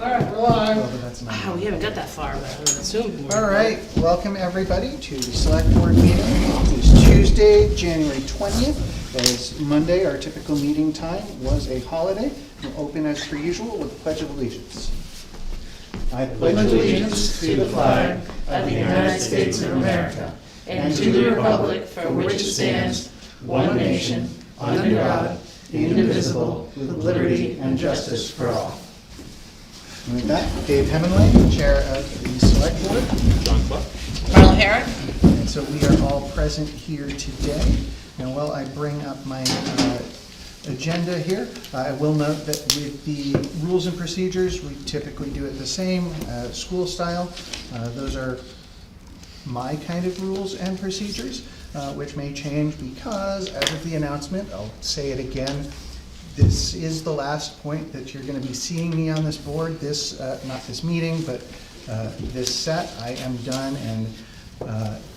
Alright, we're live. Well, but that's not. Wow, we haven't got that far, but I would assume. All right, welcome everybody to the select board meeting. It is Tuesday, January 20th. As Monday, our typical meeting time was a holiday. We'll open as per usual with the Pledge of Allegiance. I Pledge allegiance to the flag of the United States of America and to the republic for which it stands, one nation, under God, indivisible, with liberty and justice for all. And with that, Dave Hemingway, Chair of the Select Board. John Clark. Carl Herrick? And so we are all present here today. And while I bring up my agenda here, I will note that with the rules and procedures, we typically do it the same, school style. Those are my kind of rules and procedures, which may change because as of the announcement, I'll say it again, this is the last point that you're gonna be seeing me on this board, not this meeting, but this set. I am done, and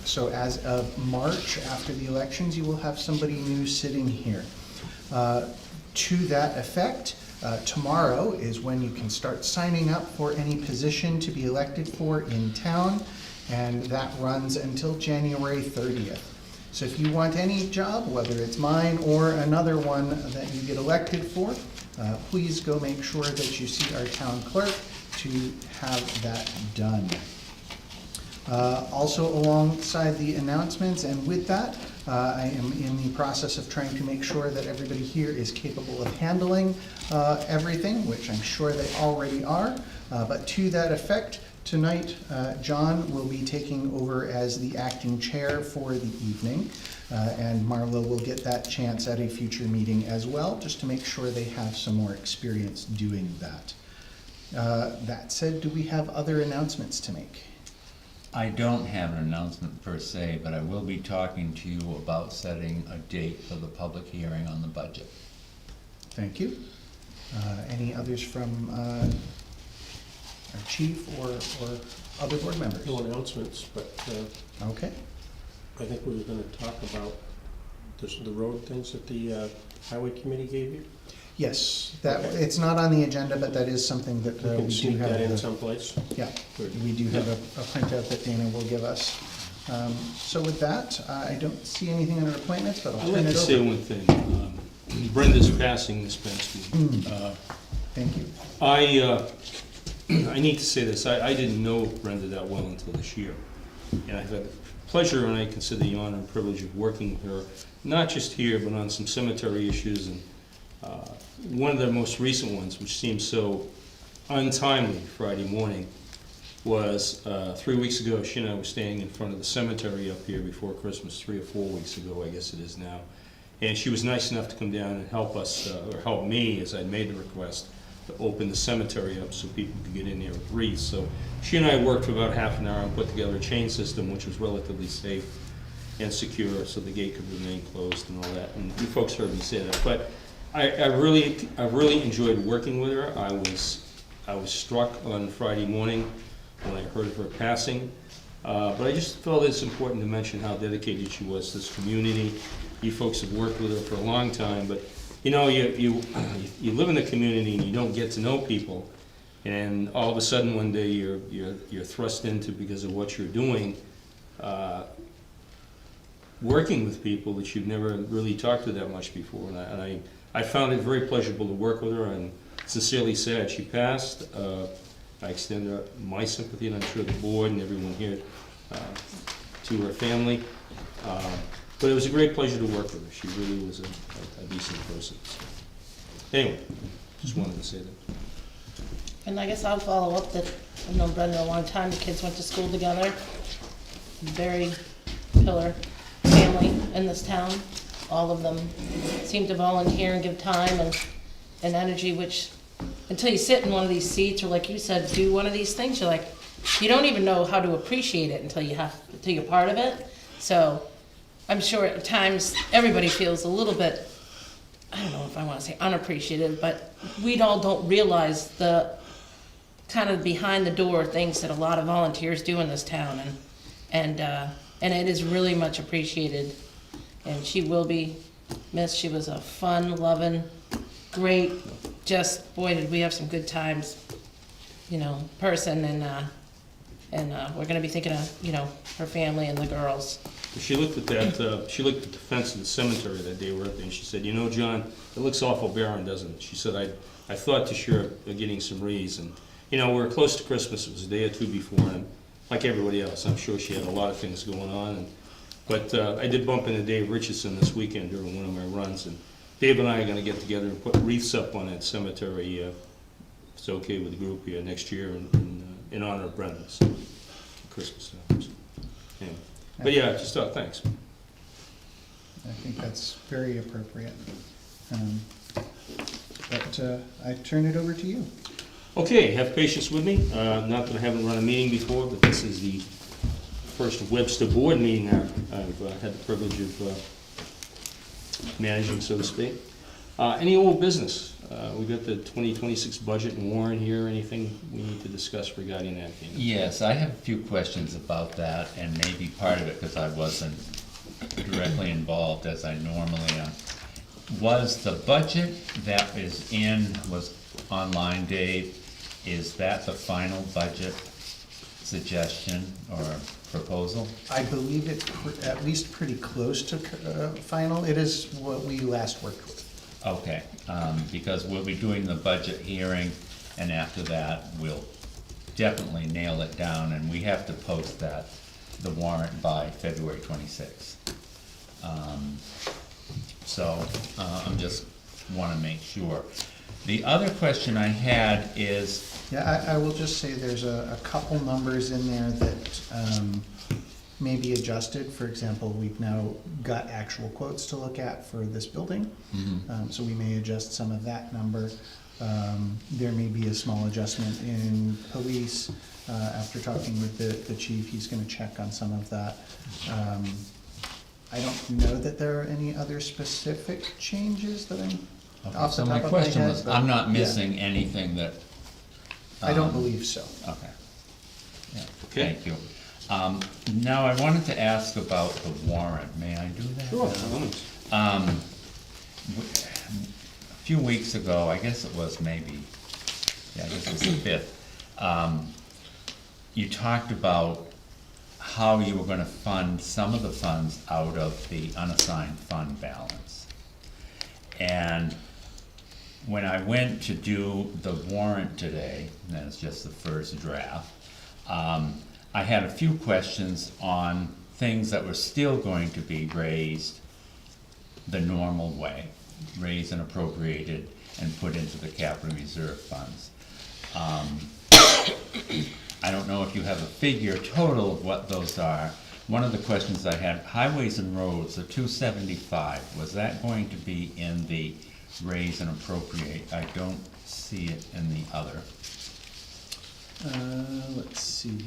so as of March, after the elections, you will have somebody new sitting here. To that effect, tomorrow is when you can start signing up for any position to be elected for in town, and that runs until January 30th. So if you want any job, whether it's mine or another one that you get elected for, please go make sure that you see our town clerk to have that done. Also alongside the announcements and with that, I am in the process of trying to make sure that everybody here is capable of handling everything, which I'm sure they already are. But to that effect, tonight, John will be taking over as the acting chair for the evening, and Marlo will get that chance at a future meeting as well, just to make sure they have some more experience doing that. That said, do we have other announcements to make? I don't have an announcement per se, but I will be talking to you about setting a date for the public hearing on the budget. Thank you. Any others from our chief or other board members? No announcements, but Okay. I think we were gonna talk about the road things that the highway committee gave you. Yes, Okay. it's not on the agenda, but that is something that We we can do sneak have. that in the- someplace. Yeah, Good. we do have a printout that Dana will give us. So with that, I don't see anything under appointments, but I'll I'd turn like it to say over. one thing. Brenda's passing this past week. Thank you. I need to say this, I didn't know Brenda that well until this year. And I've had the pleasure, and I consider the honor and privilege of working with her, not just here, but on some cemetery issues. And one of the most recent ones, which seems so untimely Friday morning, was 3 weeks ago, she and I were standing in front of the cemetery up here before Christmas, 3 or 4 weeks ago, I guess it is now. And she was nice enough to come down and help us, or help me, as I made the request, to open the cemetery up so people could get in there with wreaths. So she and I worked for about half an hour and put together a chain system which was relatively safe and secure, so the gate could remain closed and all that. And you folks heard me say that. But I really enjoyed working with her. I was struck on Friday morning when I heard of her passing. But I just felt it's important to mention how dedicated she was to this community. You folks have worked with her for a long time, but you know, you live in the community and you don't get to know people, and all of a sudden one day you're thrust into, because of what you're doing, working with people that you've never really talked to that much before. And I found it very pleasurable to work with her, and sincerely sad she passed. I extend her my sympathy, and I'm sure the board and everyone here, to her family. But it was a great pleasure to work with her. She really was a decent person. So. Anyway, just wanted to say that. And I guess I'll follow up that I've known Brenda a long time. The kids went to school together. Very pillar family in this town. All of them seem to volunteer and give time and energy, which until you sit in one of these seats, or like you said, do one of these things, you're like, you don't even know how to appreciate it until you're part of it. So I'm sure at times everybody feels a little bit, I don't know if I want to say unappreciative, but we all don't realize the kind of behind the door things that a lot of volunteers do in this town, and it is really much appreciated. And she will be missed. She was a fun, loving, great, just boy did we have some good times. person, and we're gonna be thinking of, her family and the girls. She looked at that, she looked at the fence of the cemetery that day we were up there, and she said, John, it looks awful barren, doesn't it? She said, I thought this year of getting some raise, and, we're close to Christmas, it was a day or two before, and like everybody else, I'm sure she had a lot of things going on, but I did bump into Dave Richardson this weekend during one of my runs, and Dave and I are gonna get together and put wreaths up on that cemetery, if it's okay with the group here next year, in honor of Brenda, so, Christmas time, so, anyway. But yeah, just thought, thanks. I think that's very appropriate. But I turn it over to you. Okay, have patience with me. Not that I haven't run a meeting before, but this is the first Webster board meeting I've had the privilege of managing, so to speak. Any old business? We got the 2026 budget and warrant here. Anything we need to discuss regarding that? Yes, I have a few questions about that, and maybe part of it because I wasn't directly involved as I normally am. Was the budget that was online, Dave, is that the final budget suggestion or proposal? I believe it's at least pretty close to final. It is what we last worked with. Okay, because we'll be doing the budget hearing, and after that, we'll definitely nail it down, and we have to post the warrant by February 26th. So, I'm just wanna make sure. The other question I had is, Yeah, I will just say there's a couple numbers in there that may be adjusted. For example, we've now got actual quotes to look at for this building. So we may adjust some of that number. There may be a small adjustment in police. After talking with the chief, he's gonna check on some of that. I don't know that there are any other specific changes that I'm okay, off so the my top of my question head, was, but, I'm not yeah. missing anything that. I don't believe so. Okay. Yeah, Okay. thank you. Now, I wanted to ask about the warrant, may I do that? Sure. A few weeks ago, I guess it was maybe, I guess it was the 5th, you talked about how you were gonna fund some of the funds out of the unassigned fund balance. And when I went to do the warrant today, and that's just the first draft, I had a few questions on things that were still going to be raised the normal way, raised and appropriated and put into the capital reserve funds. I don't know if you have a figure total of what those are. One of the questions I had, highways and roads, the 275, was that going to be in the raise and appropriate? I don't see it in the other. Let's see.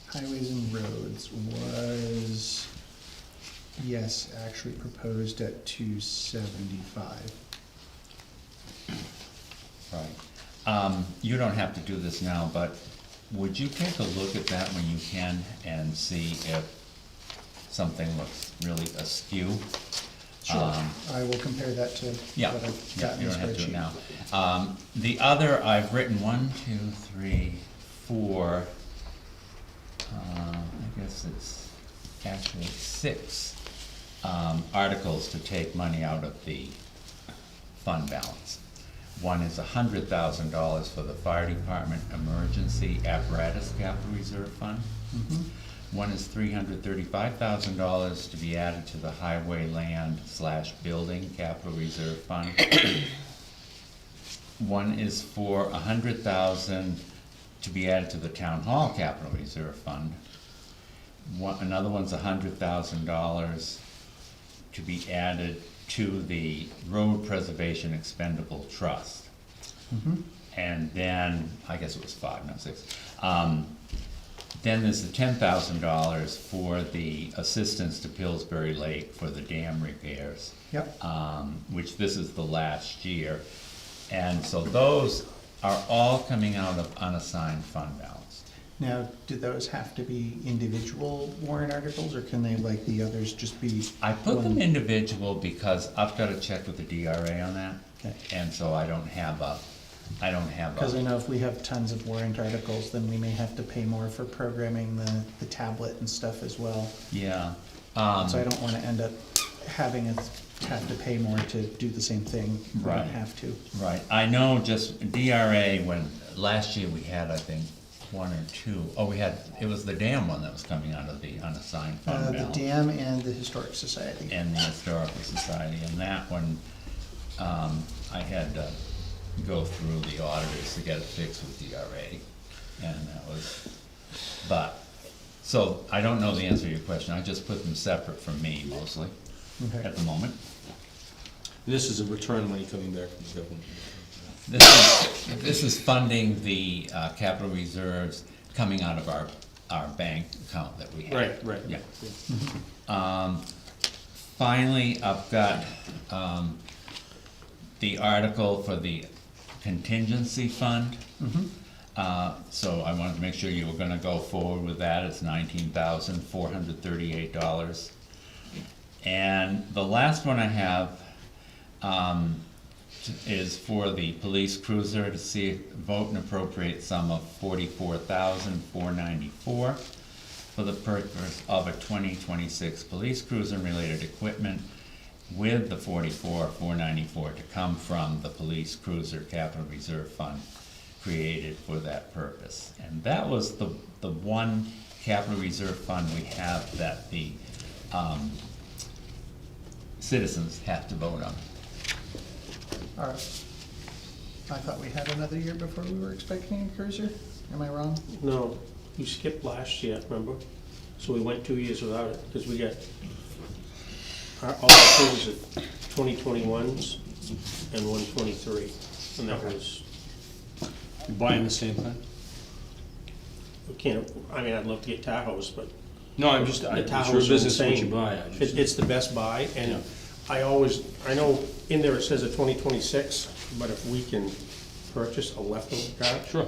Highways and roads was, yes, actually proposed at 275. Right. You don't have to do this now, but would you take a look at that when you can and see if something looks really askew? Sure, I will compare that to Yeah, what I've yeah, got in you the don't have to do it spreadsheet. now. The other, I've written 1, 2, 3, 4, I guess it's actually 6, articles to take money out of the fund balance. One is $100,000 for the fire department emergency apparatus capital reserve fund. One is $335,000 to be added to the highway land / building capital reserve fund. One is for $100,000 to be added to the town hall capital reserve fund. Another one's $100,000 to be added to the road preservation expendable trust. And then, I guess it was 5, not 6. Then there's the $10,000 for the assistance to Pillsbury Lake for the dam repairs. Yep. Which this is the last year. And so those are all coming out of unassigned fund balance. Now, do those have to be individual warrant articles, or can they, like the others, just be? I put them one- individual because I've gotta check with the DRA on that. Okay. And so I don't have a, Because I know if we have tons of warrant articles, then we may have to pay more for programming the tablet and stuff as well. yeah. So I don't wanna end up having us have to pay more to do the same thing. We Right. don't have to. Right, I know just DRA, when, last year we had, I think, one or two. Oh, we had, it was the dam one that was coming out of the unassigned fund The balance. dam and the Historic Society. And the Historical Society, and that one, I had to go through the auditors to get it fixed with DRA, and that was, but, so, I don't know the answer to your question, I just put them separate from me mostly, Okay. at the moment. This is a return money coming back from the government. This is funding the, capital reserves coming out of our bank account that we have. Right. Yeah. Finally, I've got, the article for the contingency fund. So I wanted to make sure you were gonna go forward with that, it's $19,438. And the last one I have, is for the police cruiser to see, vote and appropriate sum of $44,494 for the purchase of a 2026 police cruiser and related equipment, with the $44,494 to come from the police cruiser capital reserve fund created for that purpose. And that was the one capital reserve fund we have that the citizens have to vote on. All right. I thought we had another year before we were expecting a cruiser. Am I wrong? No, you skipped last year, remember? So we went 2 years without it, because we got, all our cruisers are 2021s and 123, and that was, You buying the same thing? we can't, I mean, I'd love to get Tahoes, but No, I'm the sure Tahoes are business what you insane. buy. It's the best buy, Yeah. and I know in there it says a 2026, but if we can purchase a leftover car, Sure.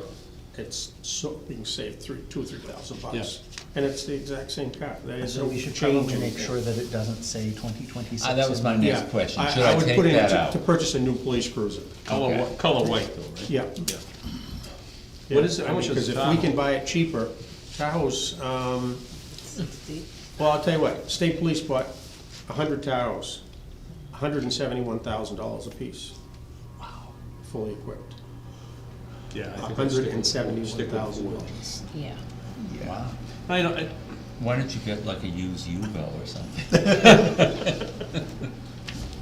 it's so, we can save $2,000 or $3,000 Yeah. bucks. And it's the exact same car, that is So no we should change probably in make anything. sure that it doesn't say 2026. That was my in- next Yeah, question, should I would take put in that to- out? To purchase a new police cruiser. Okay. Color white though, right? Yeah. What is it, how much is Because the if we Tahoe? can buy it cheaper, Tahoe's, 60. well, I'll tell you what, state police bought 100 Tahoes, $171,000 apiece. Wow. Fully equipped. Yeah. I think I'd stick with $171,000. Yeah. Wow. I don't, Why don't you get like a used Yugo or something?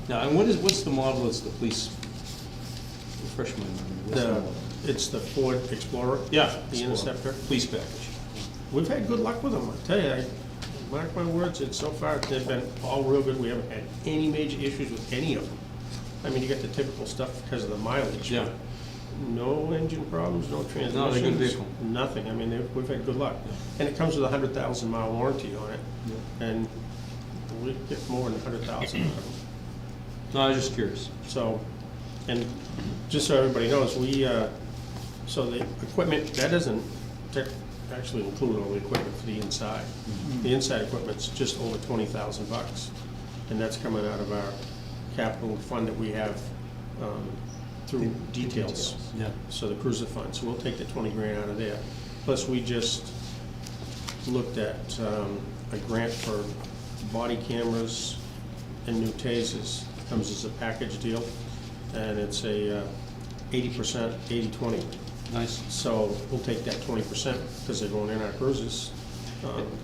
now, and what's the model that's the police, refresh my memory, what's the model? It's the Ford Explorer. Yeah. The Interceptor. Police package. We've had good luck with them, I tell you, mark my words, it's so far, they've been all real good, we haven't had any major issues with any of them. I mean, you get the typical stuff because of the mileage. Yeah. but No engine problems, no transmissions. they're good vehicle. Nothing, I mean, we've had good luck. And it comes with a 100,000-mile warranty on it, and we get more than 100,000 out of them. No, I was just curious. So, and just so everybody knows, so the equipment, that doesn't actually include all the equipment for the inside. The inside equipment's just over $20,000, and that's coming out of our capital fund that we have through details. Yeah. So the cruiser fund, so we'll take the 20 grand out of there. Plus, we just looked at a grant for body cameras and new tasers. Comes as a package deal, and it's a 80%, 80/20. Nice. So we'll take that 20% because they're going in our cruisers.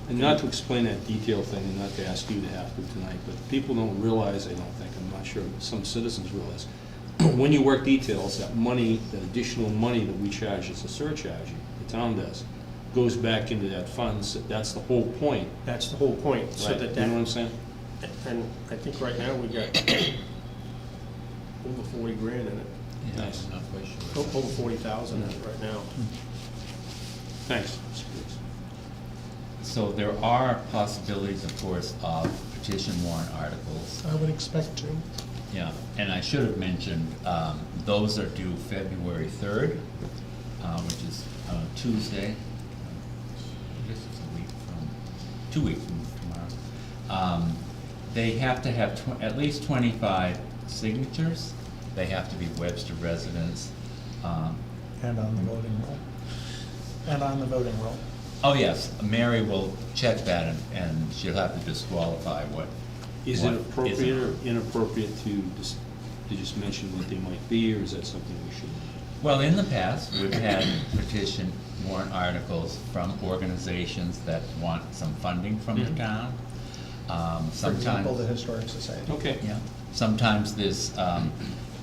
And not to explain that detail thing, and not to ask you to have to tonight, but people don't realize, I don't think, I'm not sure, some citizens realize, when you work details, that money, that additional money that we charge as a surcharge, the town does, goes back into that fund, so that's the whole point, That's the whole point, so right? that You know what I'm saying? and I think right now we got over 40 grand in it, Yeah, Nice. I'm not quite sure. over 40,000 in it right now. Thanks. So there are possibilities, of course, of petition warrant articles. I would expect to. Yeah, and I should have mentioned, those are due February 3rd, which is Tuesday. 2 weeks from tomorrow. They have to have at least 25 signatures. They have to be Webster residents. And on the voting roll. And on the voting roll. Oh, yes, Mary will check that and she'll have to disqualify what. Is what it appropriate isn't. or inappropriate to just mention what they might be, or is that something we should? Well, in the past, we've had petition warrant articles from organizations that want some funding from the town. For example, the Sometimes, Historic Society. Okay. yeah, sometimes there's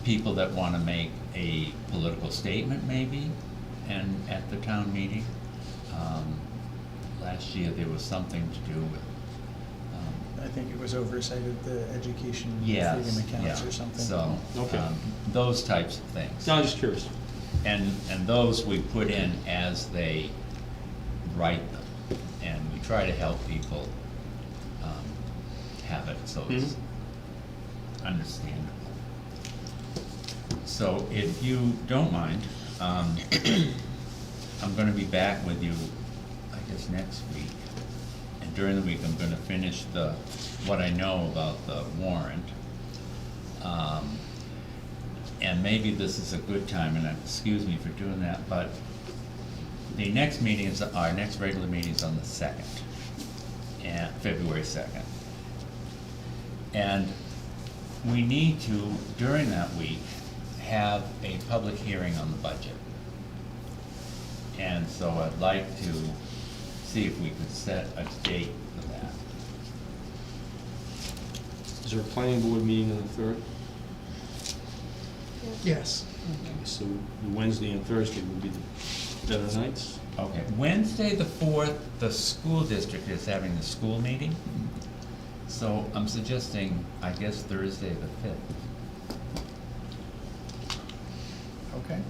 people that want to make a political statement maybe, and at the town meeting. Last year, there was something to do with, I think it was oversight of the education yes, freedom accounts yeah, or something. so, Okay. those types of things. No, I'm just curious. And those we put in as they write them, and we try to help people have it so it's understandable. So if you don't mind, I'm gonna be back with you, I guess, next week. And during the week, I'm gonna finish what I know about the warrant. And maybe this is a good time, and excuse me for doing that, but the next meeting is, our next regular meeting is on the 2nd, and February 2nd. And we need to, during that week, have a public hearing on the budget. And so I'd like to see if we could set a date for that. Is there a planning board meeting on the 3rd? Yes. So the Wednesday and Thursday would be the better nights? Okay, Wednesday the 4th, the school district is having the school meeting. So I'm suggesting, I guess, Thursday the 5th. Okay.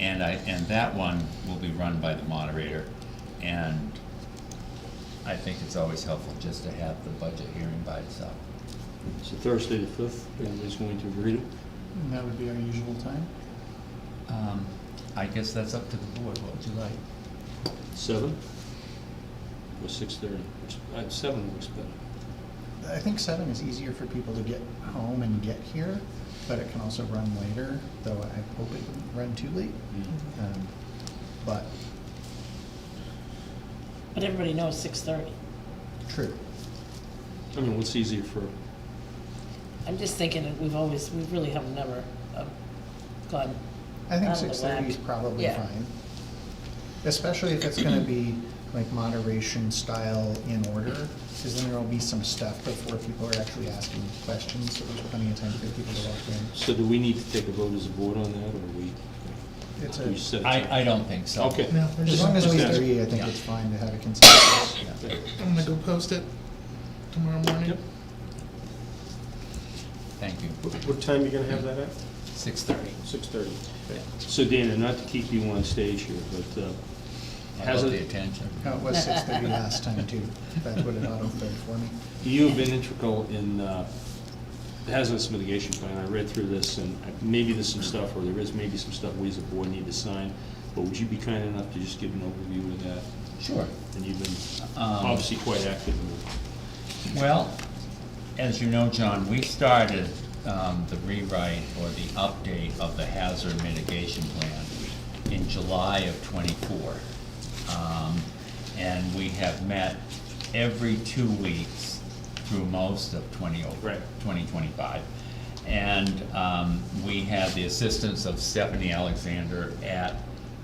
And that one will be run by the moderator, and I think it's always helpful just to have the budget hearing by itself. So Thursday the 5th, everybody's going to agree to? And that would be our usual time. I guess that's up to the board, what would you like? 7? Or 6:30? 7 works better. I think 7 is easier for people to get home and get here, but it can also run later, though I hope it wouldn't run too late. But, But everybody knows 6:30. true. I mean, what's easier for, I'm just thinking that we really have never gone, I think Out of the 6:30 is whack. probably Yeah. fine. Especially if it's gonna be like moderation style in order, because then there'll be some stuff before people are actually asking questions, so there's plenty of time for people to walk in. so do we need to take a vote as a board on that, or we? It's do we a, set it? I don't think so. Okay. as long as we Just- agree, I think Yeah. it's fine to have a consensus. Yeah. I'm gonna go post it tomorrow morning. Yep. Thank you. What time are you gonna have that at? 6:30. 6:30. So Dana, not to keep you on stage here, but I Has love it- the attention. No, it was 6:30 last time too. That's what it auto-filled for me. you've been integral in the hazardous mitigation plan. I read through this, and maybe there's some stuff, or there is maybe some stuff we as a board need to sign, but would you be kind enough to just give an overview of that? Sure. And you've been obviously quite active in it. Well, as you know, John, we started the rewrite or the update of the hazard mitigation plan in July of '24. And we have met every 2 weeks through most of Right. 2025. And we had the assistance of Stephanie Alexander at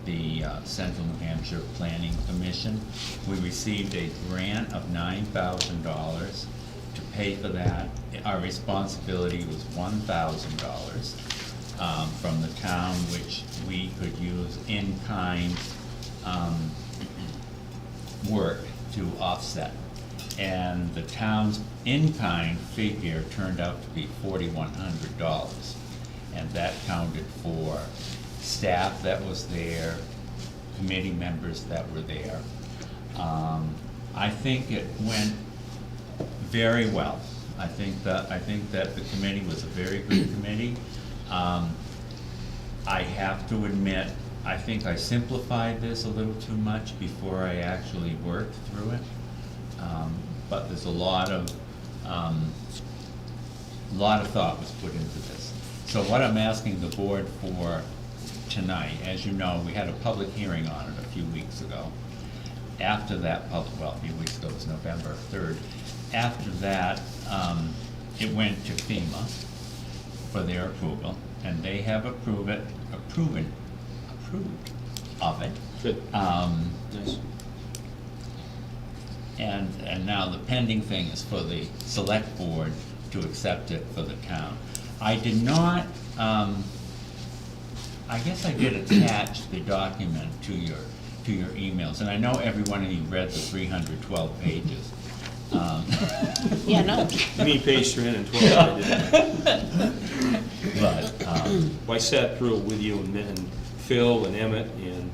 the Central New Hampshire Planning Commission. We received a grant of $9,000 to pay for that. Our responsibility was $1,000 from the town, which we could use in-kind work to offset. And the town's in-kind figure turned out to be $4,100. And that counted for staff that was there, committee members that were there. I think it went very well. I think that the committee was a very good committee. I have to admit I think I simplified this a little too much before I actually worked through it. But there's a lot of thought was put into this. So what I'm asking the board for tonight, as you know, we had a public hearing on it a few weeks ago. After that a few weeks ago, it was November 3rd. After that, it went to FEMA for their approval, and they have approved of it. Good. Nice. And now the pending thing is for the select board to accept it for the town. I did not, I guess I did attach the document to your emails, and I know every one of you read the 312 pages. Yeah, no, You mean page 312, I didn't. But, Well, I sat through it with you and Phil and Emmett and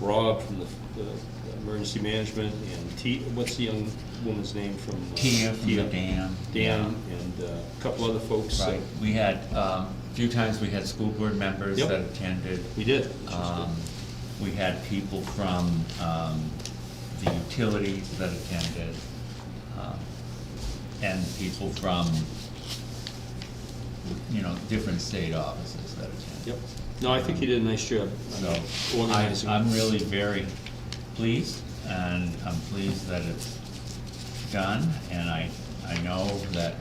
Rob from the emergency management and what's the young woman's name from? Tia from the dam. Dan and a couple other folks. Right, we had, a few times we had school board members Yep. that attended. We did, which was We had people from the utilities that attended, and people from, different state offices that attended. good. Yep. No, I think you did a nice job. So Organizing. I'm really very pleased, and I'm pleased that it's done, and I know that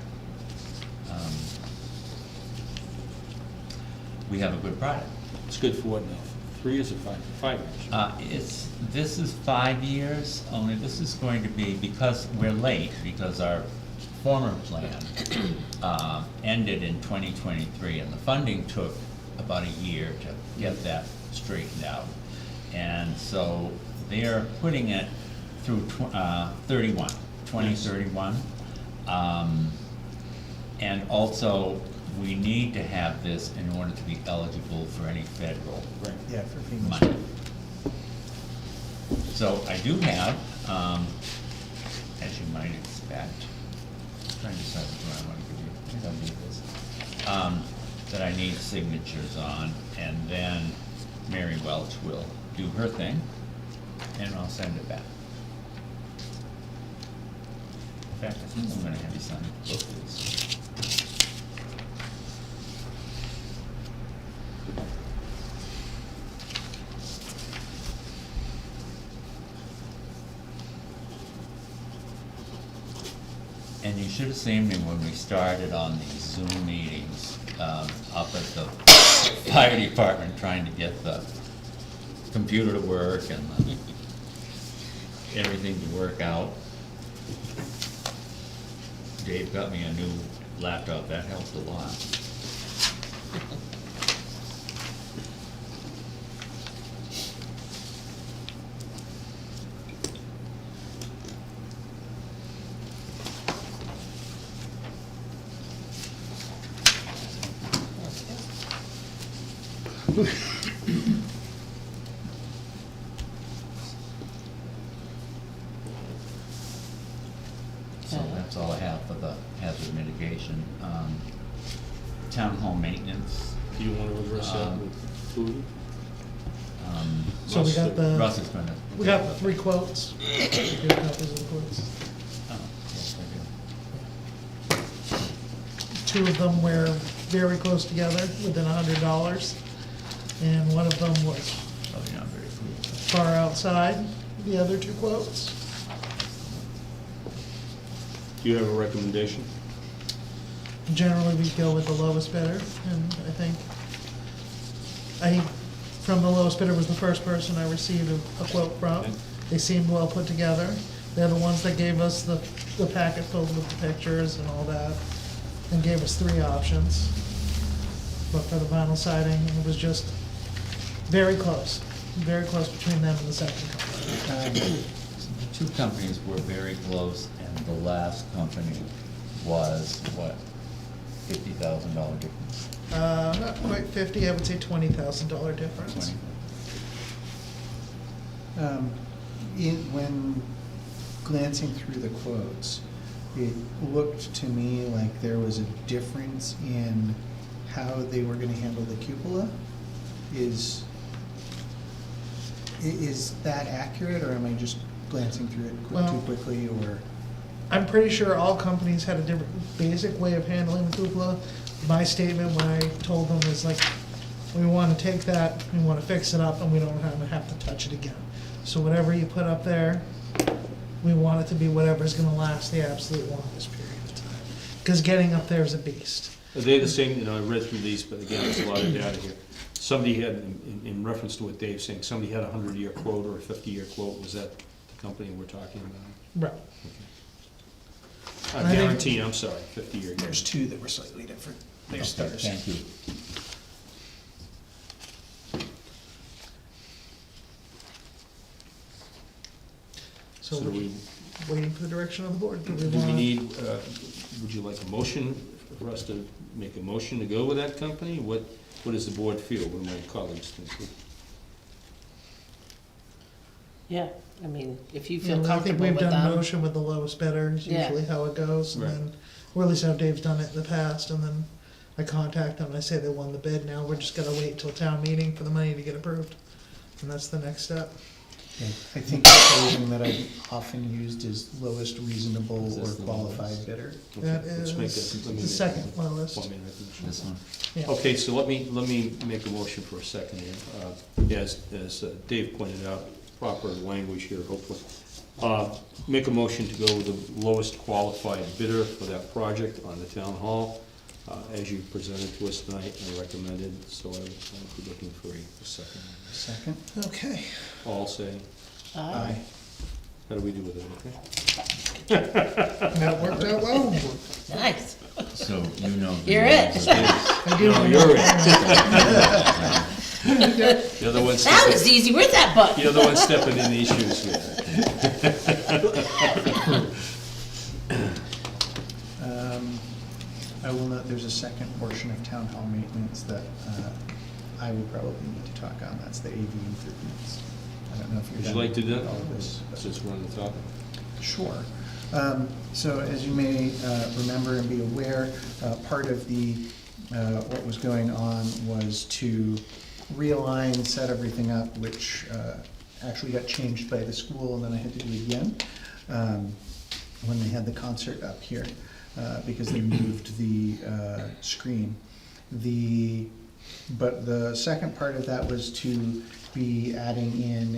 we have a good product. It's good for what now? 3 years or 5? 5 years. This is 5 years, only this is going to be, because we're late, because our former plan ended in 2023, and the funding took about a year to get that straightened out. And so they're putting it through 2031. And also, we need to have this in order to be eligible for any federal Right. Yeah, for FEMA. money. So I do have, as you might expect, I'm trying to decide which one I want to give you, I think I'll need this, that I need signatures on, and then Mary Welch will do her thing, and I'll send it back. In fact, I think I'm gonna have you sign both of these. And you should have seen me when we started on these Zoom meetings, up at the fire department, trying to get the computer to work and everything to work out. Dave got me a new laptop, that helped a lot. So that's all I have for the hazard mitigation. Town home maintenance, Do you want to address that with food? So we got the, Russ is gonna. we got the 3 quotes. We did copies of the quotes. Oh, yes, I 2 of them were very close together, within $100. And one of them was do. Oh, you're not very cool. far outside the other 2 quotes. Do you have a recommendation? Generally, we go with the lowest bidder, and I think from the lowest bidder was the first person I received a quote from. Okay. They seemed well put together. They're the ones that gave us the packet filled with the pictures and all that, and gave us 3 options. But for the vinyl siding, it was just very close between them and the second company. The two companies were very close, and the last company was, what, $50,000 difference? Not quite 50, I would say $20,000 difference. 20. When glancing through the quotes, it looked to me like there was a difference in how they were gonna handle the cupola. Is that accurate, or am I just glancing through it Well- too quickly, or? I'm pretty sure all companies had a different basic way of handling the cupola. My statement when I told them was like, we want to take that, we want to fix it up, and we don't have to touch it again. So whatever you put up there, we want it to be whatever's gonna last the absolute longest period of time. Because getting up there is a beast. Are they the same, I read through these, but again, there's a lot of data here. Somebody had, in reference to what Dave's saying, somebody had a 100-year quote or a 50-year quote, was that the company we're talking about? Right. I And I think- guarantee, I'm sorry, 50-year. There's two that were slightly different. They're Okay, stars. thank you. So So do we, waiting for the direction of the board. do we need, would you like a motion for us to make a motion to go with that company? What does the board feel? What do my colleagues think? Yeah, I mean, if you Yeah, feel I think comfortable we've with done them. motion with the lowest bidder is Yeah. usually how it goes, and Right. then, or at least how Dave's done it in the past, and then I contact them and I say they won the bid, now we're just gonna wait till town meeting for the money to get approved. And that's the next step. Okay. I think the phrasing that I've often used is lowest reasonable Is or this the qualified bidder. That Okay, let's make is let me the make second a- lowest. want me to make a motion? This one? Yeah. Okay, so let me make a motion for a second here. As Dave pointed out, proper language here, hopefully. Make a motion to go with the lowest qualified bidder for that project on the town hall. As you presented to us tonight and recommended, so I would be looking for a second. Second? Okay. All say, Aye. how do we do with it, okay? That worked out well. Nice. So you know. the You're names it. of these. I do No, know you're that. The other one That was stepping, easy. Where's that button? the other one stepping in these shoes here. I will note there's a second portion of town hall maintenance that I will probably need to talk on. That's the AV improvements. I don't know if you're Would you done like to do with that? all of this. but- Since we're on the topic. Sure. So as you may remember and be aware, part of the, what was going on was to realign, set everything up, which actually got changed by the school, and then I had to do it again when they had the concert up here, because they moved the screen. But the second part of that was to be adding in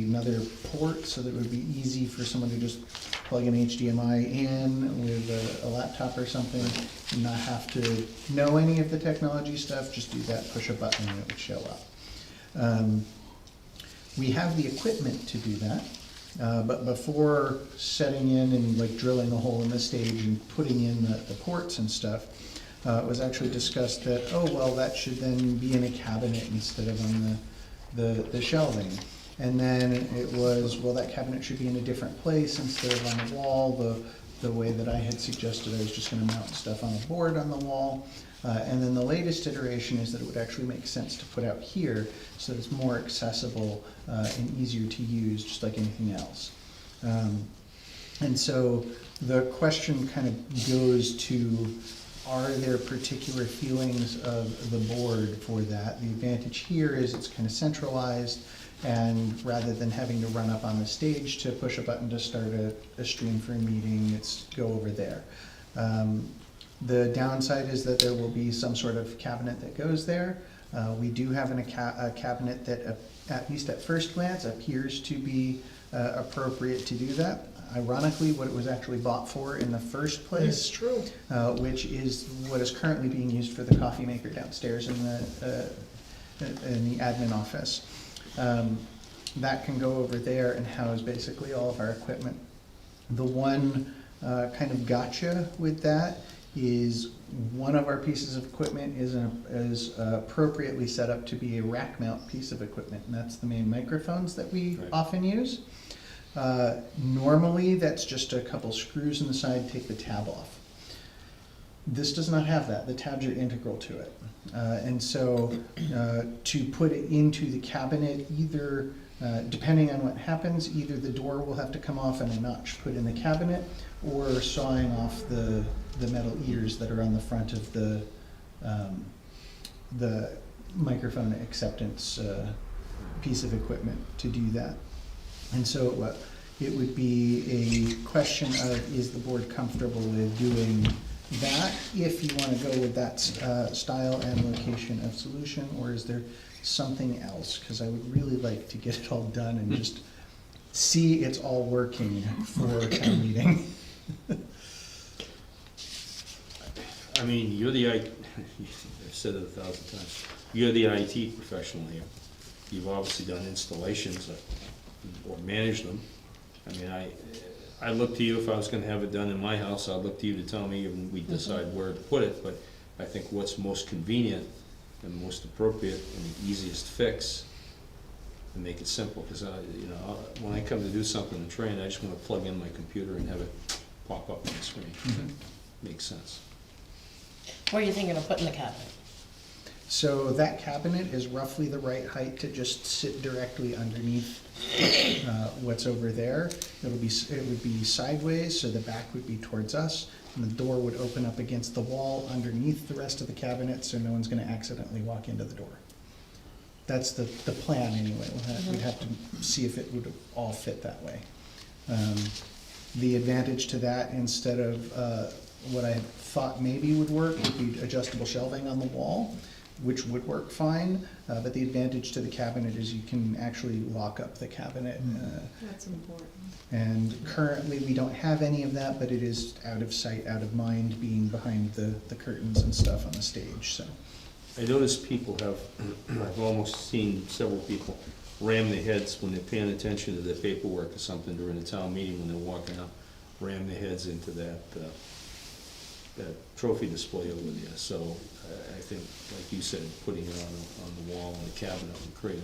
another port, so that it would be easy for someone to just plug an HDMI in with a laptop or something, and not have to know any of the technology stuff, just do that, push a button, and it would show up. We have the equipment to do that, but before setting in and like drilling a hole in the stage and putting in the ports and stuff, it was actually discussed that, oh, well, that should then be in a cabinet instead of on the shelving. And then it was, well, that cabinet should be in a different place instead of on the wall, the way that I had suggested. I was just gonna mount stuff on a board on the wall. And then the latest iteration is that it would actually make sense to put out here, so that it's more accessible and easier to use, just like anything else. And so the question kind of goes to, are there particular feelings of the board for that? The advantage here is it's kind of centralized, and rather than having to run up on the stage to push a button to start a stream for a meeting, it's go over there. The downside is that there will be some sort of cabinet that goes there. We do have a cabinet that, at least at first glance, appears to be appropriate to do that. Ironically, what it was actually bought for in the first It's place, true. which is what is currently being used for the coffee maker downstairs in the admin office. That can go over there and house basically all of our equipment. The one kind of gotcha with that is one of our pieces of equipment is appropriately set up to be a rack mount piece of equipment, and that's the main microphones that we Right. often use. Normally, that's just a couple screws in the side, take the tab off. This does not have that. The tabs are integral to it. And so to put it into the cabinet, either, depending on what happens, either the door will have to come off and a notch put in the cabinet, or sawing off the metal ears that are on the front of the microphone acceptance piece of equipment to do that. And so it would be a question of, is the board comfortable with doing that, if you wanna go with that style and location of solution, or is there something else? Cause I would really like to get it all done and just see it's all working for town meeting. I mean, you're the I've said it 1,000 times, you're the IT professional here. You've obviously done installations or managed them. I mean, I look to you, if I was gonna have it done in my house, I'd look to you to tell me, and we'd decide where to put it, but I think what's most convenient and most appropriate and the easiest fix, and make it simple, because when I come to do something in train, I just wanna plug in my computer and have it pop up on the screen. Makes sense. Where are you thinking of putting the cabinet? So that cabinet is roughly the right height to just sit directly underneath what's over there. It would be sideways, so the back would be towards us, and the door would open up against the wall underneath the rest of the cabinet, so no one's gonna accidentally walk into the door. That's the plan anyway. We'd have to see if it would all fit that way. The advantage to that, instead of what I thought maybe would work, would be adjustable shelving on the wall, which would work fine, but the advantage to the cabinet is you can actually lock up the cabinet. That's important. And currently, we don't have any of that, but it is out of sight, out of mind, being behind the curtains and stuff on the stage, so. I notice people I've almost seen several people ram their heads when they're paying attention to their paperwork or something during a town meeting, when they're walking up, ram their heads into that trophy display over there. So I think, like you said, putting it on the wall in the cabinet would create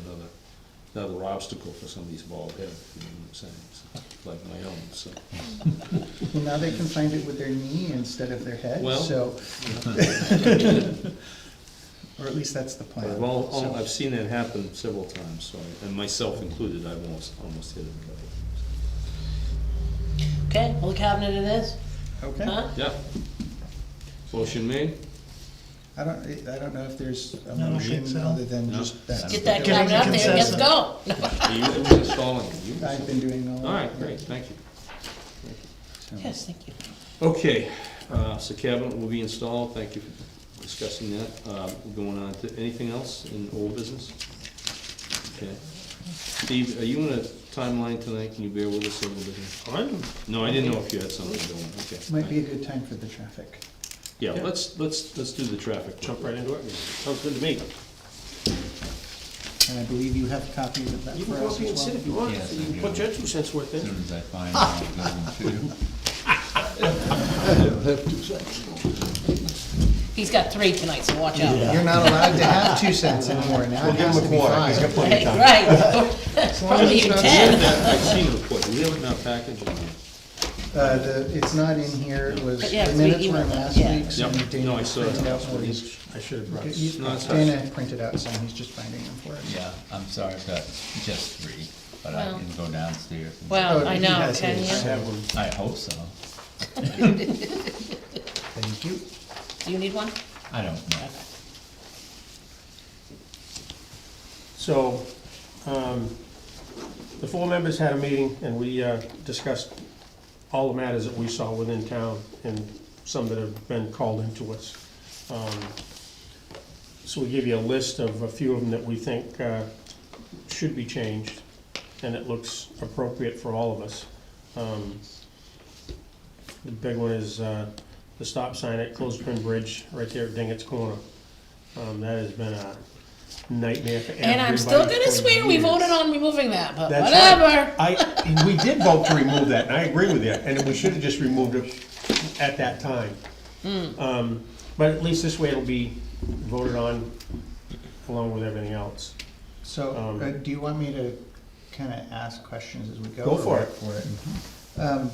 another obstacle for somebody's bald head, you know what I'm saying? So, like my own, so. Well, now they can find it with their knee instead of their head, Well. so. Or at least that's the plan. So- I've seen that happen several times, so, and myself included, I've almost hit it. Okay, well, the cabinet it is, Okay. huh? Yeah. Motion made? I don't know if there's a I don't motion think so. other than No. just that. Get that Get cabinet out there and let's consensus. go. You who's installing it? You? I've been doing all. All right, great, thank you. So- Yes, thank you. Okay, so cabinet will be installed, thank you for discussing that. We're going on to, anything else in old business? Okay. Steve, are you in a timeline tonight? Can you bear with us a little bit here? No, I didn't know if you had something going, okay. Might be a good time for the traffic. Yeah, let's do the traffic. Jump right into it. Sounds good to me. And I believe you have copies of that You can for go us up here and as sit well. if you want, Yes, you I can do. put your 2 cents worth As in. soon as I find out, I'm going to. He's got 3 tonight, so watch out. You're not allowed to have 2 cents anymore now. It has to be 5. Right, right. Probably even 10. I've seen the report, do we have it in our package? It's not in here. It was, But yeah, the it's we minutes were in emailed it, last yeah. week's. Yep. And Dana No, I saw it. printed out more. He's- I should have brought. No, it's Dana printed out some, he's just finding them for us. Yeah, I'm sorry, I've got just 3, but I Well. can go downstairs. and- Well, I he know, has can his. you? I have one. I hope so. Thank you. Do you need one? I don't know. So, the 4 members had a meeting, and we discussed all the matters that we saw within town, and some that have been called into us. So we give you a list of a few of them that we think should be changed, and it looks appropriate for all of us. The big one is the stop sign at Clothespin Bridge, right there at Dingett's Corner. That has been a nightmare for everybody. And I'm still for gonna swear we years. voted on removing that, but That's whatever. right. We did vote to remove that, and I agree with you, and we should have just removed it at that time. But at least this way it'll be voted on along with everything else. So, do you want me to kinda ask questions as we go? Go for or it. For it?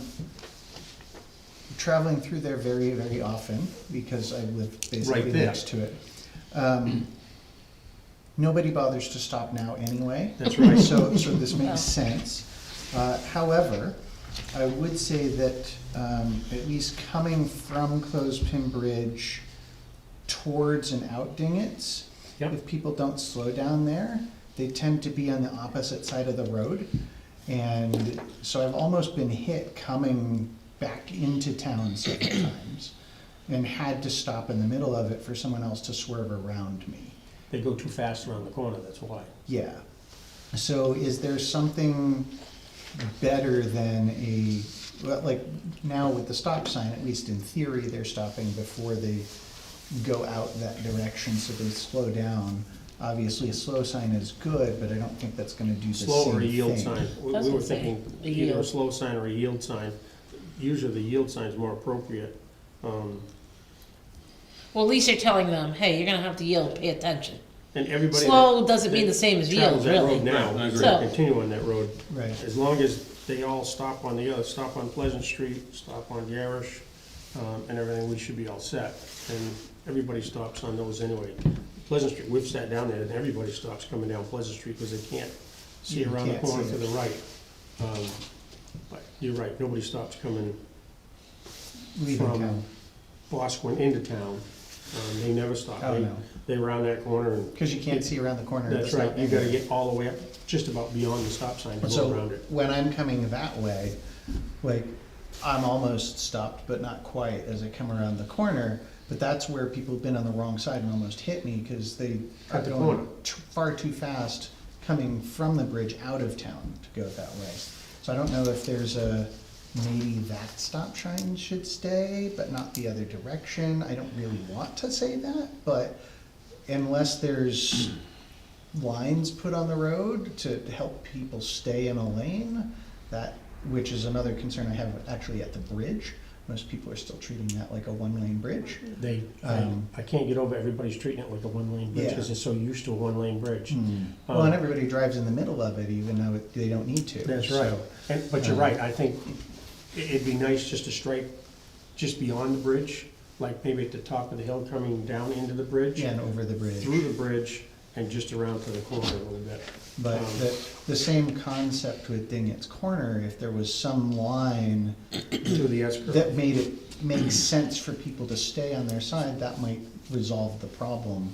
Traveling through there very, very often, because I live basically Right there. next to it. Nobody bothers to stop now anyway. That's right. So this makes sense. However, I would say that, at least coming from Clothespin Bridge towards and out Dingett's, Yep. if people don't slow down there, they tend to be on the opposite side of the road. And so I've almost been hit coming back into town several times and had to stop in the middle of it for someone else to swerve around me. They go too fast around the corner, that's why. Yeah. So is there something better than a, well, like now with the stop sign, at least in theory, they're stopping before they go out that direction, so they slow down. Obviously, a slow sign is good, but I don't think that's gonna do the same thing. Slow or a yield sign. We That's were what I'm saying, thinking a either a yield. slow sign or a yield sign. Usually the yield sign is more appropriate. Well, at least you're telling them, hey, you're gonna have to yield, pay attention. And everybody. Slow doesn't mean the same as travels yield, that road really. now, Right, I is agree. gonna continue on that road. Right. As long as they all stop on the other, stop on Pleasant Street, stop on Garish, and everything, we should be all set. And everybody stops on those anyway. Pleasant Street, we've sat down there and everybody stops coming down Pleasant Street because they can't see You around the can't corner see to it. the right. But you're right, nobody stops coming Leaving from town, Bosquen into town. They never stop. Oh, They- no. They round that corner and. because you can't see around the corner. of the That's right, stop you gotta anyway. get all the way up, just about beyond the stop sign to go So around it. when I'm coming that way, like, I'm almost stopped, but not quite as I come around the corner. But that's where people have been on the wrong side and almost hit me because they are At the corner. going far too fast coming from the bridge out of town to go that way. So I don't know if there's a, maybe that stop sign should stay, but not the other direction. I don't really want to say that, but unless there's lines put on the road to help people stay in a lane, that, which is another concern I have actually at the bridge. Most people are still treating that like a one-lane bridge. I can't get over everybody's treating it like a one-lane bridge Yeah. because they're so used to a one-lane bridge. Well, and everybody drives in the middle of it even though they don't need to. That's so- right. But you're right, I think it'd be nice just to stripe just beyond the bridge, like maybe at the top of the hill coming down into the bridge. Yeah, and over the bridge. Through the bridge and just around to the corner a little bit. But the same concept with Dingett's Corner, if there was some line To the S curve. that made it make sense for people to stay on their side, that might resolve the problem.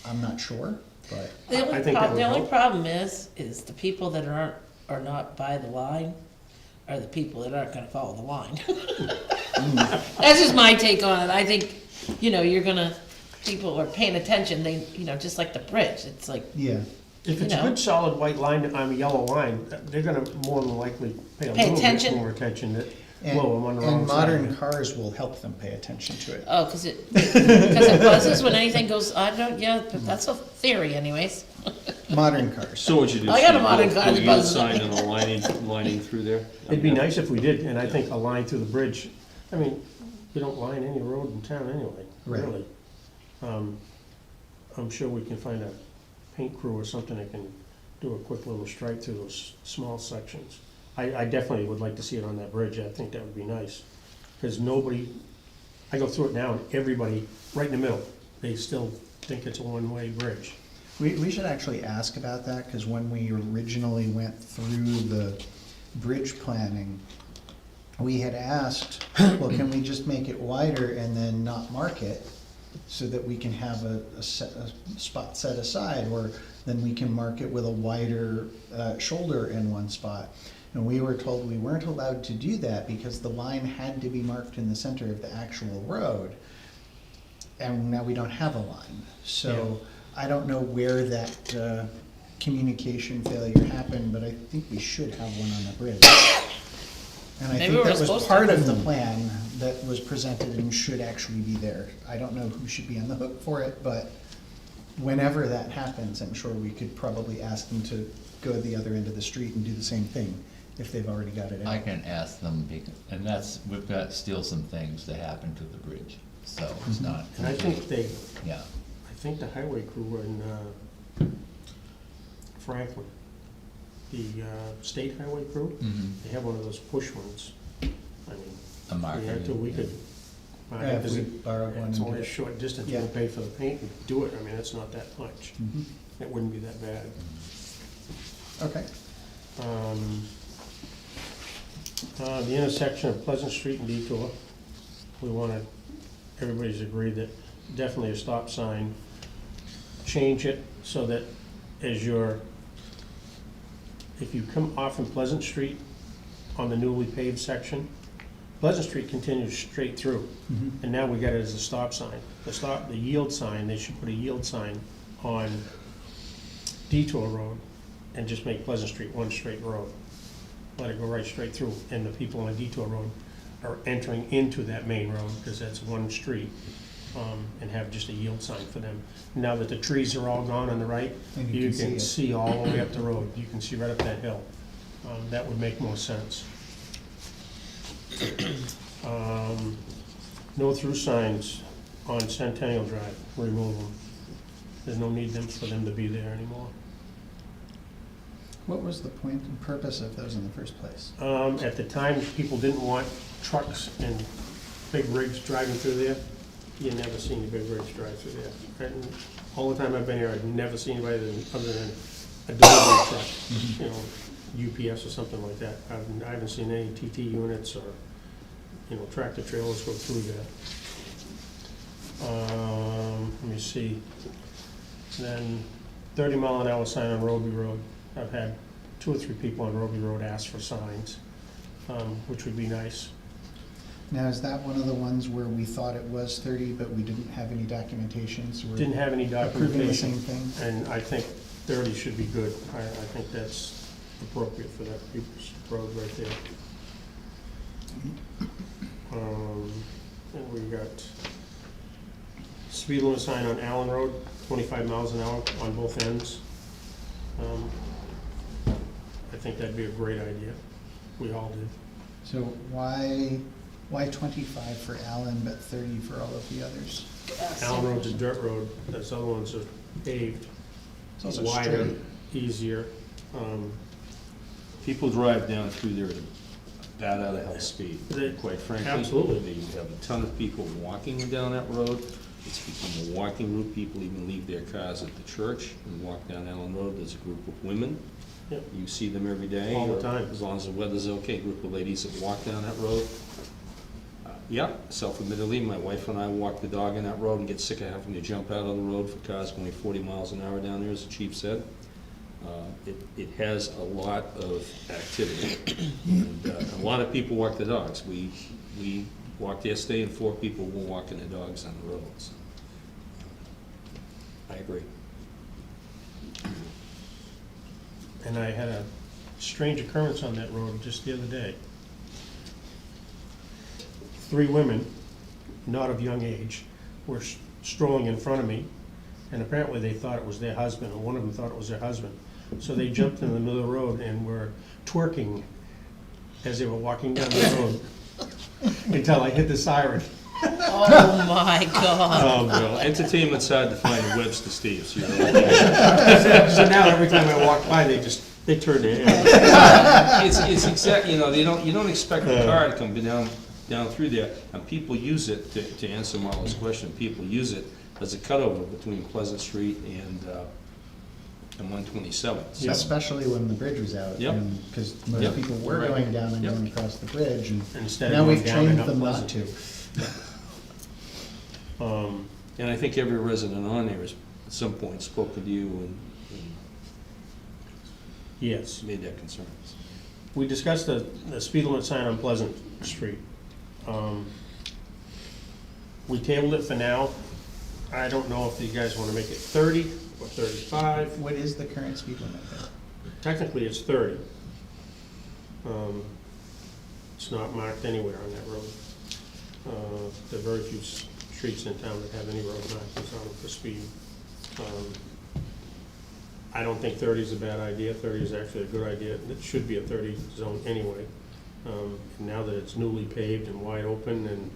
I'm not sure, but, The I only, think that would the only help. problem is the people that are not by the line are the people that aren't gonna follow the line. That's just my take on it. I think, you're gonna, people are paying attention, they, just like the bridge, it's like, yeah. If it's a you know. good solid white line, a yellow line, they're gonna more than likely pay a Pay little bit attention. more attention that, And, whoa, I'm on the wrong and side. modern cars will help them pay attention to it. oh, cause it buzzes when anything goes, but that's a theory anyways. Modern cars. So what you do? I got a Steve, modern go car that yield buzzes sign me. and a lining through there? It'd be nice if we did, and I think a line through the bridge, I mean, we don't line any road in town anyway, Right. really. I'm sure we can find a paint crew or something that can do a quick little stripe through those small sections. I definitely would like to see it on that bridge, I think that would be nice. Because nobody, I go through it now, and everybody, right in the middle, they still think it's a one-way bridge. We should actually ask about that, because when we originally went through the bridge planning, we had asked, well, can we just make it wider and then not mark it, so that we can have a spot set aside, or then we can mark it with a wider shoulder in one spot. And we were told we weren't allowed to do that because the line had to be marked in the center of the actual road. And now we don't have a line, so I don't know where that communication failure happened, but I think we should have one on the bridge. And I Maybe think we were that was supposed to. part of the plan that was presented and should actually be there. I don't know who should be on the hook for it, but whenever that happens, I'm sure we could probably ask them to go to the other end of the street and do the same thing, if they've already got it out. I can ask them, and we've got still some things that happen to the bridge, so it's not. And I think Yeah, I think the highway crew in Franklin, the state highway crew, they have one of those push ones. I mean, a marker. we had to, we could. Yeah, if we borrowed one It's and only a did it. short distance, Yeah. we'll pay for the paint and do it, I mean, it's not that much. Mhm. It wouldn't be that bad. Okay, The intersection of Pleasant Street and Detour, we wanted, everybody's agreed that definitely a stop sign, change it so that as you're, if you come off from Pleasant Street on the newly paved section, Pleasant Street continues straight through, and now we got it as a stop sign. The yield sign, they should put a yield sign on Detour Road and just make Pleasant Street one straight road. Let it go right straight through, and the people on Detour Road are entering into that main road, because that's one street, and have just a yield sign for them. Now that the trees are all gone on the right, And you see can it. see all the way up the road. You can see right up that hill. That would make more sense. No through signs on Centennial Drive, remove them. There's no need for them to be there anymore. What was the point and purpose of those in the first place? At the time, people didn't want trucks and big rigs driving through there. You never seen the big rigs drive through there. And all the time I've been here, I've never seen anybody other than a delivery truck, you know, UPS or something like that. I haven't seen any TT units or, you know, tractor trailers go through there. Let me see. Then 30-mile-an-hour sign on Roby Road. I've had 2 or 3 people on Roby Road ask for signs, which would be nice. Now, is that one of the ones where we thought it was 30, but we didn't have any documentation, so we're Didn't have any approving the same documentation, thing? and I think 30 should be good. I think that's appropriate for that people's road right there. And we got speed limit sign on Allen Road, 25 miles an hour on both ends. I think that'd be a great idea. We all did. So why 25 for Allen, but 30 for all of the others? Allen Road's a dirt road, those other ones are paved, It's also wider, straight. easier. People drive down through there at a bat out of hell speed, They- quite frankly. absolutely. You have a ton of people walking down that road. It's become a walking route. People even leave their cars at the church and walk down Allen Road. There's a group of women. Yep. You see them every day. All the or time. As long as the weather's okay, group of ladies that walk down that road. Yeah, self-admittedly, my wife and I walk the dog in that road and get sick of having to jump out on the road for cars going 40 miles an hour down there, as the chief said. It has a lot of activity, and a lot of people walk the dogs. We walked yesterday, and 4 people were walking their dogs on the roads. I agree. And I had a strange occurrence on that road just the other day. 3 women, not of young age, were strolling in front of me, and apparently they thought it was their husband, or one of them thought it was their husband. So they jumped in the middle of the road and were twerking as they were walking down the road until I hit the siren. Oh, my God. Oh, well, entertainment's hard to find in Webster, Steve, so you're right. So now every time I walk by, they turn their head. It's exact, you know, you don't expect a car to come down through there, and people use it, to answer Marlo's question, people use it as a cutover between Pleasant Street and 127. Yep. Especially when the bridge was out. Yep. Because most Yep. people were Right. going down and Yep. going across the bridge, and Instead of now going we've down and trained up them not Pleasant. to. And I think every resident on there has, at some point, spoken to you and Yes. made that concern. We discussed the speed limit sign on Pleasant Street. We tabled it for now. I don't know if you guys want to make it 30 or 35. What is the current speed limit there? Technically, it's 30. It's not marked anywhere on that road. There are very few streets in town that have any road markings on them for speed. I don't think 30 is a bad idea. 30 is actually a good idea. It should be a 30 zone anyway. And now that it's newly paved and wide open, and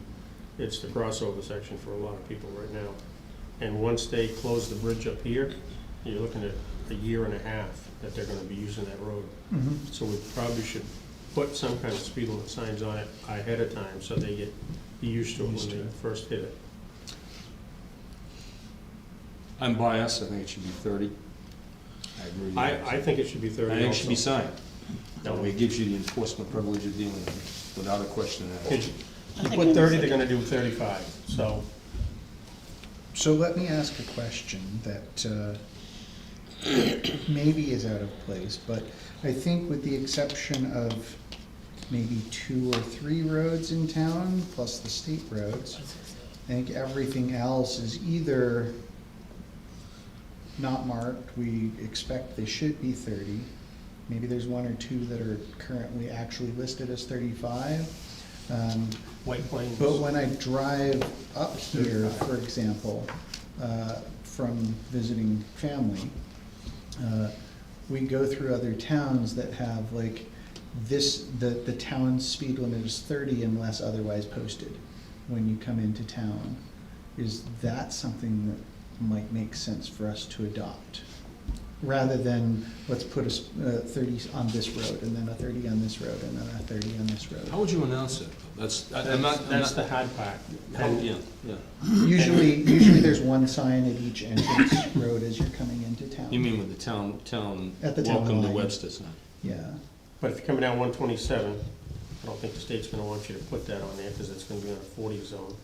it's the crossover section for a lot of people right now. And once they close the bridge up here, you're looking at a year and a half that they're gonna be using that road. So we probably should put some kind of speed limit signs on it ahead of time, so they get used to it when they first hit it. I'm biased, I think it should be 30. I agree with you. I think it should be 30 I think it should be also. signed. That way it gives you the enforcement privilege of dealing with it, without a question at all. If you put 30, they're gonna do 35, so. So let me ask a question that maybe is out of place, but I think with the exception of maybe 2 or 3 roads in town, plus the state roads, I think everything else is either not marked, we expect they should be 30. Maybe there's 1 or 2 that are currently actually listed as 35. White Plains. But when I drive up here, for example, from visiting family, we go through other towns that have like this, the town's speed limit is 30 unless otherwise posted when you come into town. Is that something that might make sense for us to adopt? Rather than, let's put a 30 on this road, and then a 30 on this road, and then a 30 on this road. How would you announce it? I'm not. That's the hard part. Yeah. Usually there's one sign at each entrance road as you're coming into town. You mean with the town, At the town welcome to line. Webster sign? Yeah, But if you're coming down 127, I don't think the state's gonna want you to put that on there, because it's gonna be on a 40 zone.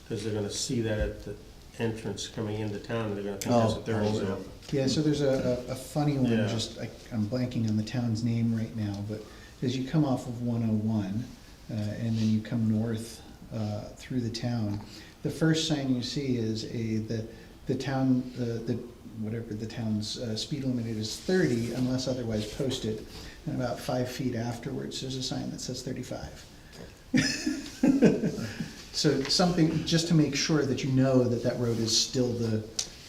Because they're gonna see that at the entrance coming into town, and they're gonna think that's a 30 zone. yeah, so there's a funny one, Yeah. I'm blanking on the town's name right now, but as you come off of 101, and then you come north through the town, the first sign you see is the town, whatever the town's speed limit is 30 unless otherwise posted. And about 5 feet afterwards, there's a sign that says 35. So something, just to make sure that you know that that road is still the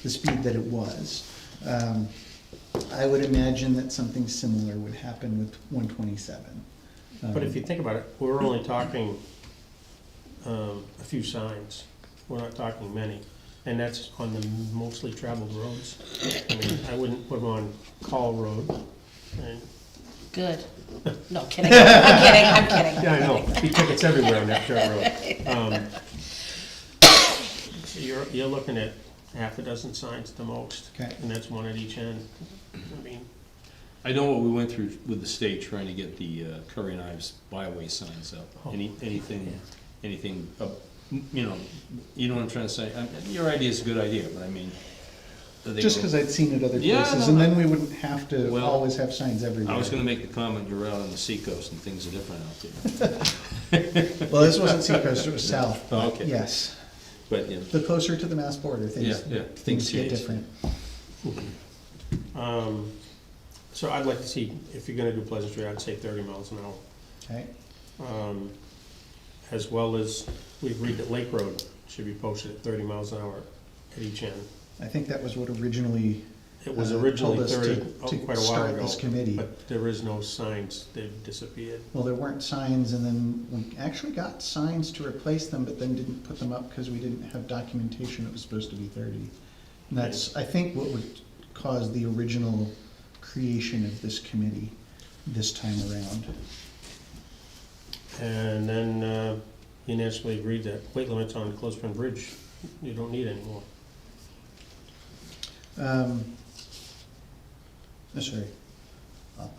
speed that it was. I would imagine that something similar would happen with 127. But if you think about it, we're only talking a few signs. We're not talking many. And that's on the mostly traveled roads. I mean, I wouldn't put them on Call Road. And, Good. No, kidding. I'm kidding. yeah, I know, be tickets everywhere on that dirt road. So you're looking at half a dozen signs at the most. Okay. And that's one at each end. I mean, I know what we went through with the state trying to get the Curry and Ives byway signs up. Oh. Anything, you know what I'm trying to say? Your idea is a good idea, but I mean. Just because I'd seen it other Yeah, places, no, and then no. we wouldn't have to Well, always have signs everywhere. I was gonna make the comment, you're out on the seacoast and things are different out there. Well, this wasn't Seacoast, it was south. Oh, okay. Yes. But, you know, The closer to the Mass border, things Yeah, things get change. different. so I'd like to see, if you're gonna do Pleasant Street, I'd say 30 miles an hour. Okay. As well as, we agreed that Lake Road should be posted at 30 miles an hour at each end. I think that was what originally. It was told originally us 30, to quite a while start ago. this committee. But there is no signs, they've disappeared. Well, there weren't signs, and then we actually got signs to replace them, but then didn't put them up because we didn't have documentation it was supposed to be 30. And that's, I think, what would cause the original creation of this committee this time around. And then unanimously agreed that weight limits on Clothespin Bridge, you don't need anymore. Sorry,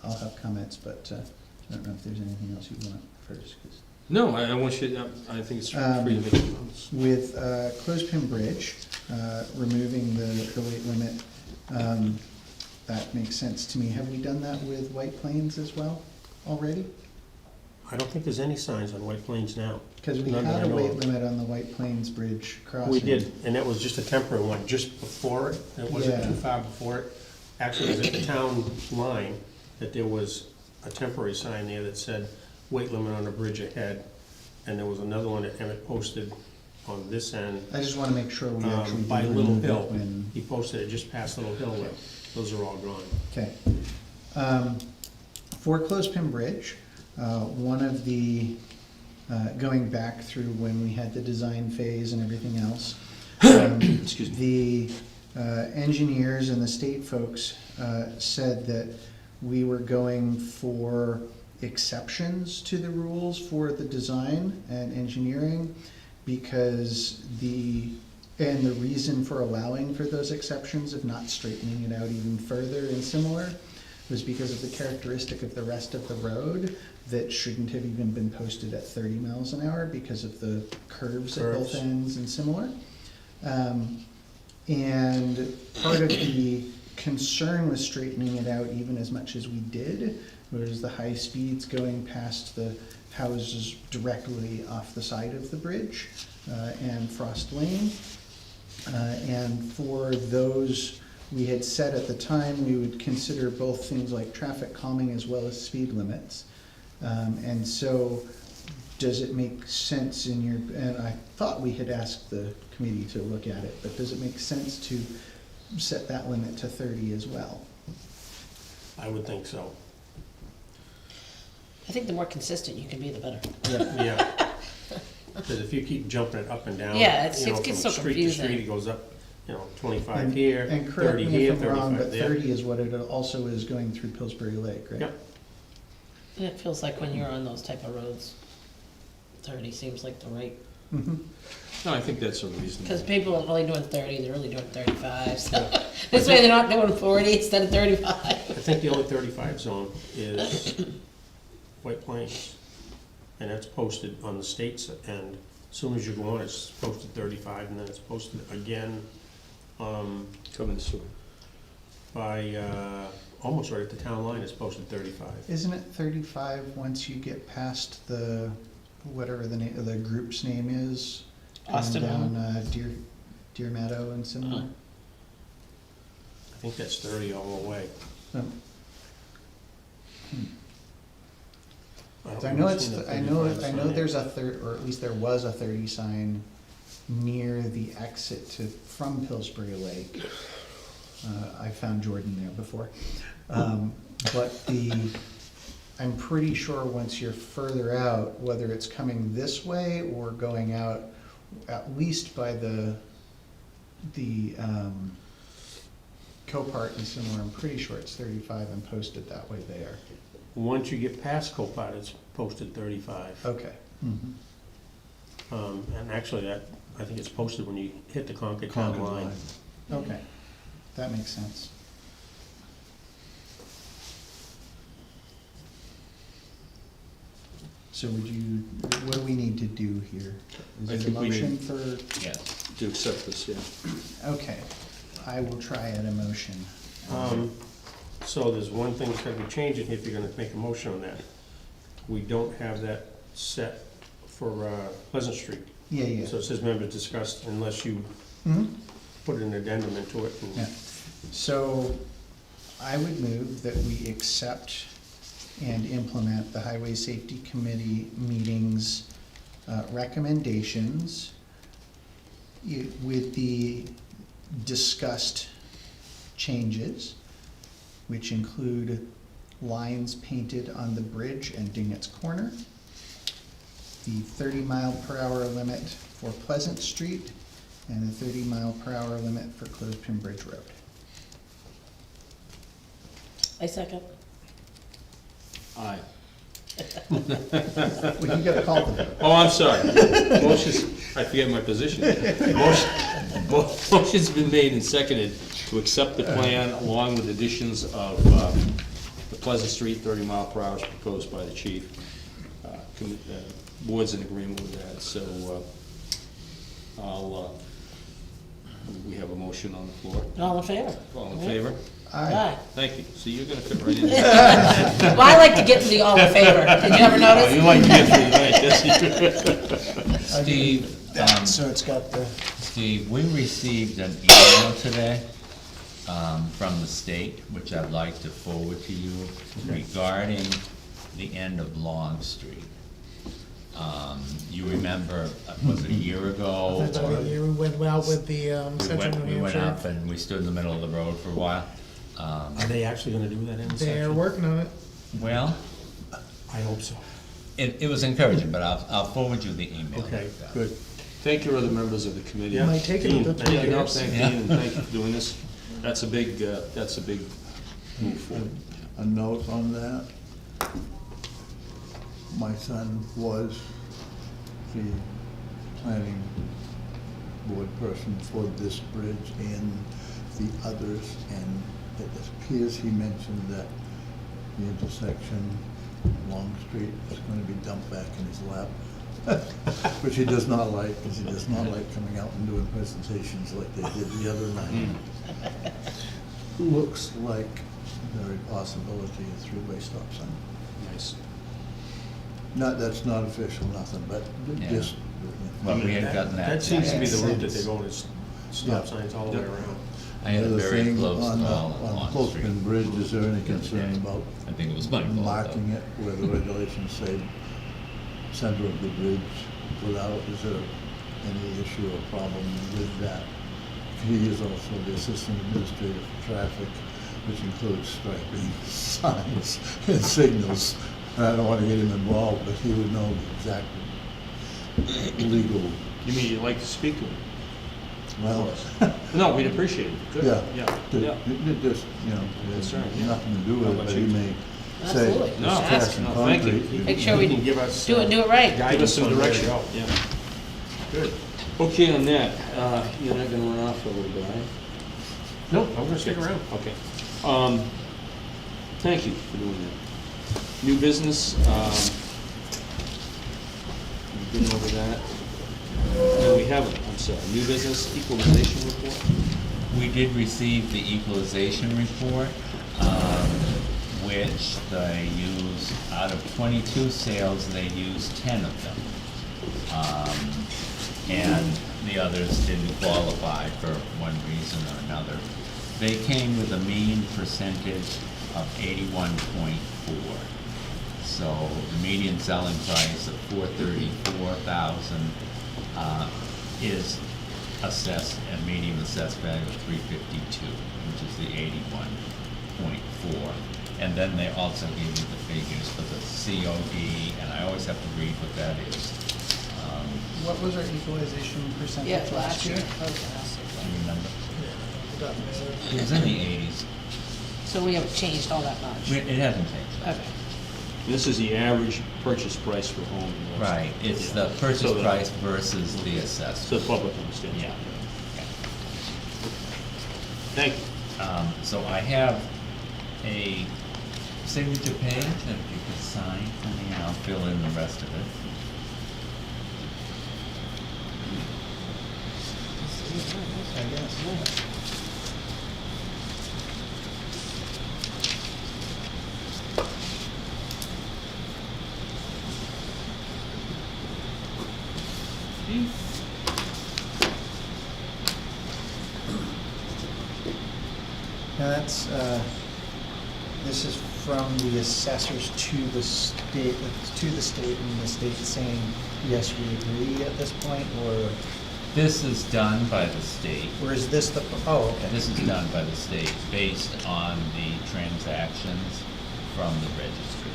I'll have comments, but I don't know if there's anything else you want first. 'Cause no, I want you, I think it's free to make comments. with Clothespin Bridge, removing the weight limit, that makes sense to me. Have we done that with White Plains as well already? I don't think there's any signs on White Plains now. Because we None that had I a know weight of. limit on the White Plains Bridge crossing. We did, and that was just a temporary one, just before it, it wasn't Yeah. too far before it. Actually, it was at the town line that there was a temporary sign there that said, weight limit on the bridge ahead. And there was another one that Emmett posted on this end, I just wanna make sure we actually by do Little remove it Hill. when. He posted it just past Little Hill, where those are all gone. Okay. For Clothespin Bridge, one of the, going back through when we had the design phase and everything else, Excuse me. the engineers and the state folks said that we were going for exceptions to the rules for the design and engineering, because the reason for allowing for those exceptions, if not straightening it out even further and similar, was because of the characteristic of the rest of the road that shouldn't have even been posted at 30 miles an hour because of the curves at both Curves. ends and similar. And part of the concern with straightening it out even as much as we did was the high speeds going past the houses directly off the side of the bridge, and Frost Lane. And for those, we had said at the time, we would consider both things like traffic calming as well as speed limits. And so, does it make sense in your, and I thought we had asked the committee to look at it, but does it make sense to set that limit to 30 as well? I would think so. I think the more consistent you can be, the better. Yeah. Because if you keep jumping it up and down, Yeah, it's- you know, it gets from so street to confusing. street, it goes up, you know, 25 And- here, And correct 30 me here, if I'm wrong, 35 but there. 30 is what it also is going through Pillsbury Lake, right? Yep. And it feels like when you're on those type of roads, 30 seems like the right, Mhm. No, I think that's a because reasonable. people are really doing 30, they're really doing 35, so. This way they're not doing 40 instead of 35. I think the only 35 zone is White Plains, and that's posted on the state's end. As soon as you go on, it's posted 35, and then it's posted again Coming soon. by, almost right at the town line, it's posted 35. Isn't it 35 once you get past the, whatever the name, the group's name is? going Austin Down, Deer Meadow and similar? I think that's 30 all the way. Um, don't I know remember it's, seeing the I know 35 sign. there's a or at least there was a 30 sign near the exit to, from Pillsbury Lake. I found Jordan there before. But I'm pretty sure once you're further out, whether it's coming this way or going out, at least by the Copart and similar, I'm pretty sure it's 35 and posted that way there. Once you get past Copart, it's posted 35. Okay. And actually, that, I think it's posted when you hit the Concord town line. Okay, that makes sense. So would you, what do we need to do here? Is I it a think we motion need- for, Yes. To accept this, yeah. okay, I will try at a motion. So there's one thing that's gonna be changing if you're gonna make a motion on that. We don't have that set for Pleasant Street. Yeah, yeah. So it says members discussed unless you Mhm. put an addendum into it. and- Yeah. So I would move that we accept and implement the Highway Safety Committee meetings recommendations with the discussed changes, which include lines painted on the bridge and Dingett's Corner, the 30-mile-per-hour limit for Pleasant Street, and the 30-mile-per-hour limit for Clothespin Bridge Road. I second. Aye. Well, you gotta call the vote. Oh, I'm sorry. Motion's, I forget my position. Motion's been made and seconded to accept the plan along with additions of the Pleasant Street 30 mile per hour as proposed by the chief. Board's in agreement with that, so we have a motion on the floor. All in favor? All in favor? Aye. Aye. Thank you. So you're gonna fit right in there. Well, I like to get to the all in favor. Did you ever Oh, notice? you like to get through the night, that's you. Steve, So it's got the, Steve, we received an email today from the state, which I'd like to forward to you regarding the end of Long Street. You remember, was it a year ago? That's about a year, we went out with the We Central New went up Hampshire. and we stood in the middle of the road for a while. Are they actually gonna do that They're intersection? working on it. Well, I hope so. it was encouraging, but I'll forward you the email. Okay, good. Thank you, other members of the committee. Yeah. Might take it Dean, to thank 3 you. years. Thank Yeah. Dean, and thank you for doing this. That's a big move forward. A note on that. My son was the planning board person for this bridge and the others, and it appears he mentioned that the intersection, Long Street, is going to be dumped back in his lap. Which he does not like, because he does not like coming out and doing presentations like they did the other night. looks like a very possibility of three-way stop sign. Nice. Not, that's not official, nothing, but Yeah. just. Well, we had gotten that. That seems to be the Yeah. route that they're going, is stop Yeah. signs all the way around. I had a The very thing close on the- call On on Clothespin Street. Bridge, is there any concern about I think it was my fault, though. marking it where the regulations say center of the bridge without, is there any issue or problem with that? He is also the assistant administrator for traffic, which includes striping, signs, and signals. And I don't want to get him involved, but he would know the exact legal, You mean you'd like to speak to him? well, No, we'd appreciate it. Good. yeah. Yeah, yeah. It just, you know, there's Concern, yeah. nothing to do with How it, about but he you? may say Absolutely. it's No, cast in no, thank you. concrete. Make sure we You can give us. do it right. Give us Guidance some on where to direction. go. Yeah. Good. Okay, on that, you're not gonna run off for a little bit, are you? No, I'm gonna stick around. Okay. Thank you for doing that. New business, we've been over that. No, we haven't, I'm sorry. New business equalization report? We did receive the equalization report, which they used, out of 22 sales, they used 10 of them. And the others didn't qualify for one reason or another. They came with a mean percentage of 81.4. So the median selling price of $434,000 is assessed, and median assessed value of $352, which is the 81.4. And then they also give you the figures for the COD, and I always have to read what that is. What was our equalization Yeah, percentage last year? That was last year. Do you remember? It was in the 80s. So we haven't changed all that much. It hasn't changed. Okay. This is the average purchase price for home. in West. Right, it's Yeah. the purchase So the- price versus the assessed. So the public understands. Yeah. Thank you. So I have a signature page, that if you could sign for me, and I'll fill in the rest of it. I guess. Now that's, this is from the assessors to the state, and the state saying, yes, we agree at this point, This is done by the state. or is this the, oh, okay. This is done by the state based on the transactions from the registry.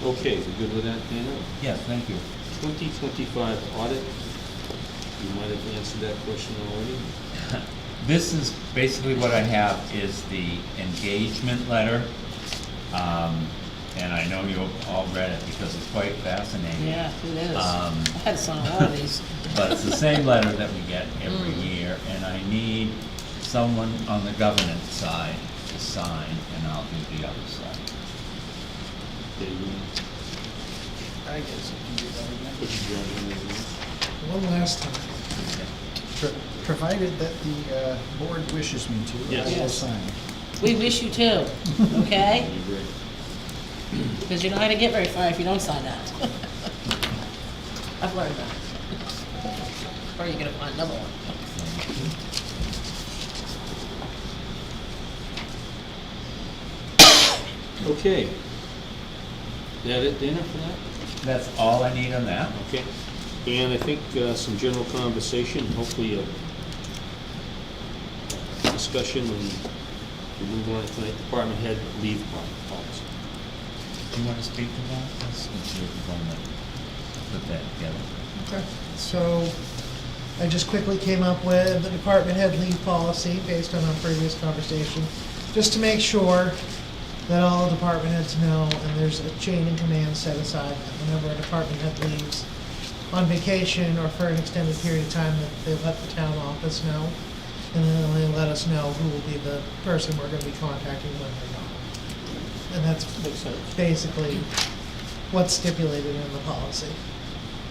Okay, we good with that, Dana? Yes, thank you. 2025 audit, you might have answered that question already. This is, basically what I have is the engagement letter. And I know you all read it because it's quite fascinating. Yeah, it is. Um, I had to sign a lot of these. But it's the same letter that we get every year, and I need someone on the governance side to sign, and I'll do the other side. Okay, you I guess you can do that again. put your journal in there. One last time. Provided that the board wishes me to, I Yes. will Yes. sign. We wish you too, okay? You agree? Because you're not gonna get very far if you don't sign that. I've learned that. Or you're gonna find another one. Okay. Is that it, Dana, for that? That's all I need on that. Okay. And I think some general conversation, hopefully a discussion, and we move on tonight, department head leave policy. Do you want to speak to that? Since you're the one that put that together. Okay, so I just quickly came up with the department head leave policy based on our previous conversation, just to make sure that all department heads know, and there's a chain in command set aside, that whenever a department head leaves on vacation or for an extended period of time, that they let the town office know, and then they let us know who will be the person we're gonna be contacting when they're gone. And that's Makes sense. basically what's stipulated in the policy.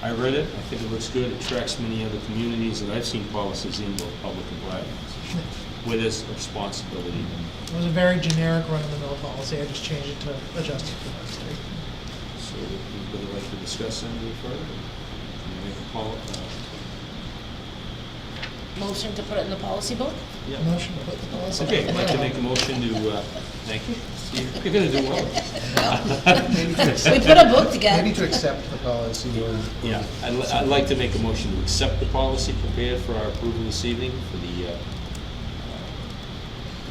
I read it, I think it looks good, it tracks many other communities, and I've seen policies in both public and private, where there's responsibility. It was a very generic run-of-the-mill policy, I just changed it to adjust it for those three. So, would you like to discuss anything further? Can you make a Motion to put it in the policy book? Yeah. Motion to put the policy. Okay, I'd like to make a motion to, thank you. Steve, you're gonna do well. Maybe to We accept, put a book maybe together. to accept the policy or. Yeah, I'd like to make a motion to accept the policy prepared for our approval this evening for the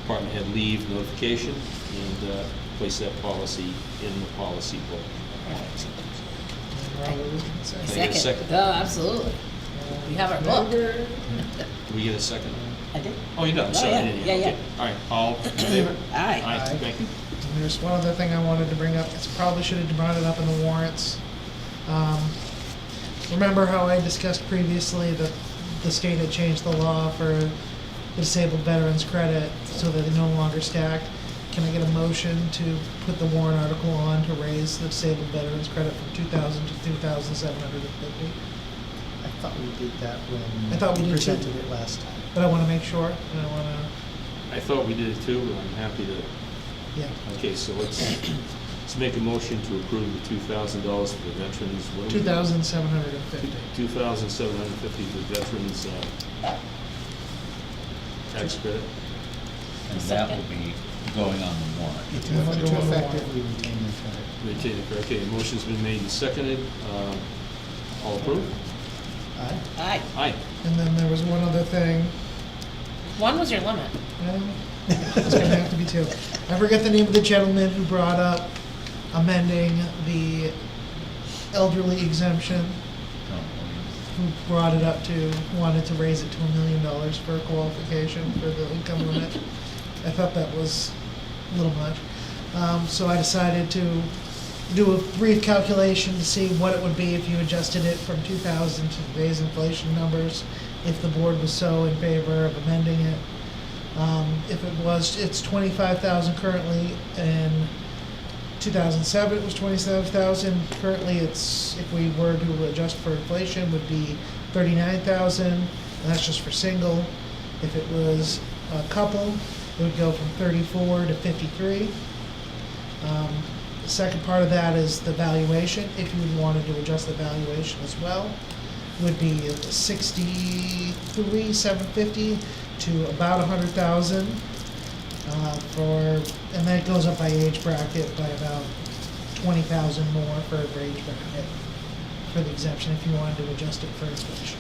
department head leave notification, and place that policy in the policy book. Can I get a second? Oh, absolutely. We have our book. Do we get a second? I did. Oh, you done, Oh, sorry, yeah, I didn't hear. yeah, yeah. Okay. All right, all in favor? Aye. Aye, Aye. thank you. And there's one other thing I wanted to bring up, it's probably should have brought it up in the warrants. Remember how I discussed previously that the state had changed the law for the disabled veterans credit so that they no longer stacked? Can I get a motion to put the warrant article on to raise the disabled veterans credit from 2,000 to 2,750? I thought we did that when. I thought we did too. Presented it last time. But I want to make sure, and I want to, I thought we did it too, but I'm happy to, yeah. okay, so let's make a motion to approve the $2,000 for the veterans. what do we- 2,750. 2,750 for veterans, tax credit. And that will be going on the warrant. To effectively retain the credit. Retain it, okay, motion's been made and seconded, all approved? Aye. Aye. Aye. And then there was one other thing. One was your limit. Well, it's gonna have to be two. I forget the name of the gentleman who brought up amending the elderly exemption, who brought it up to, wanted to raise it to $1 million for a qualification for the income limit. I thought that was a little much. So I decided to do a brief calculation to see what it would be if you adjusted it from 2,000 to today's inflation numbers, if the board was so in favor of amending it. If it was, it's 25,000 currently, in 2007 it was 27,000. Currently it's, if we were to adjust for inflation, would be 39,000, and that's just for single. If it was a couple, it would go from 34 to 53. The second part of that is the valuation. If you wanted to adjust the valuation as well, would be 63,750 to about 100,000 and that goes up by age bracket by about 20,000 more for every age bracket for the exemption if you wanted to adjust it for inflation.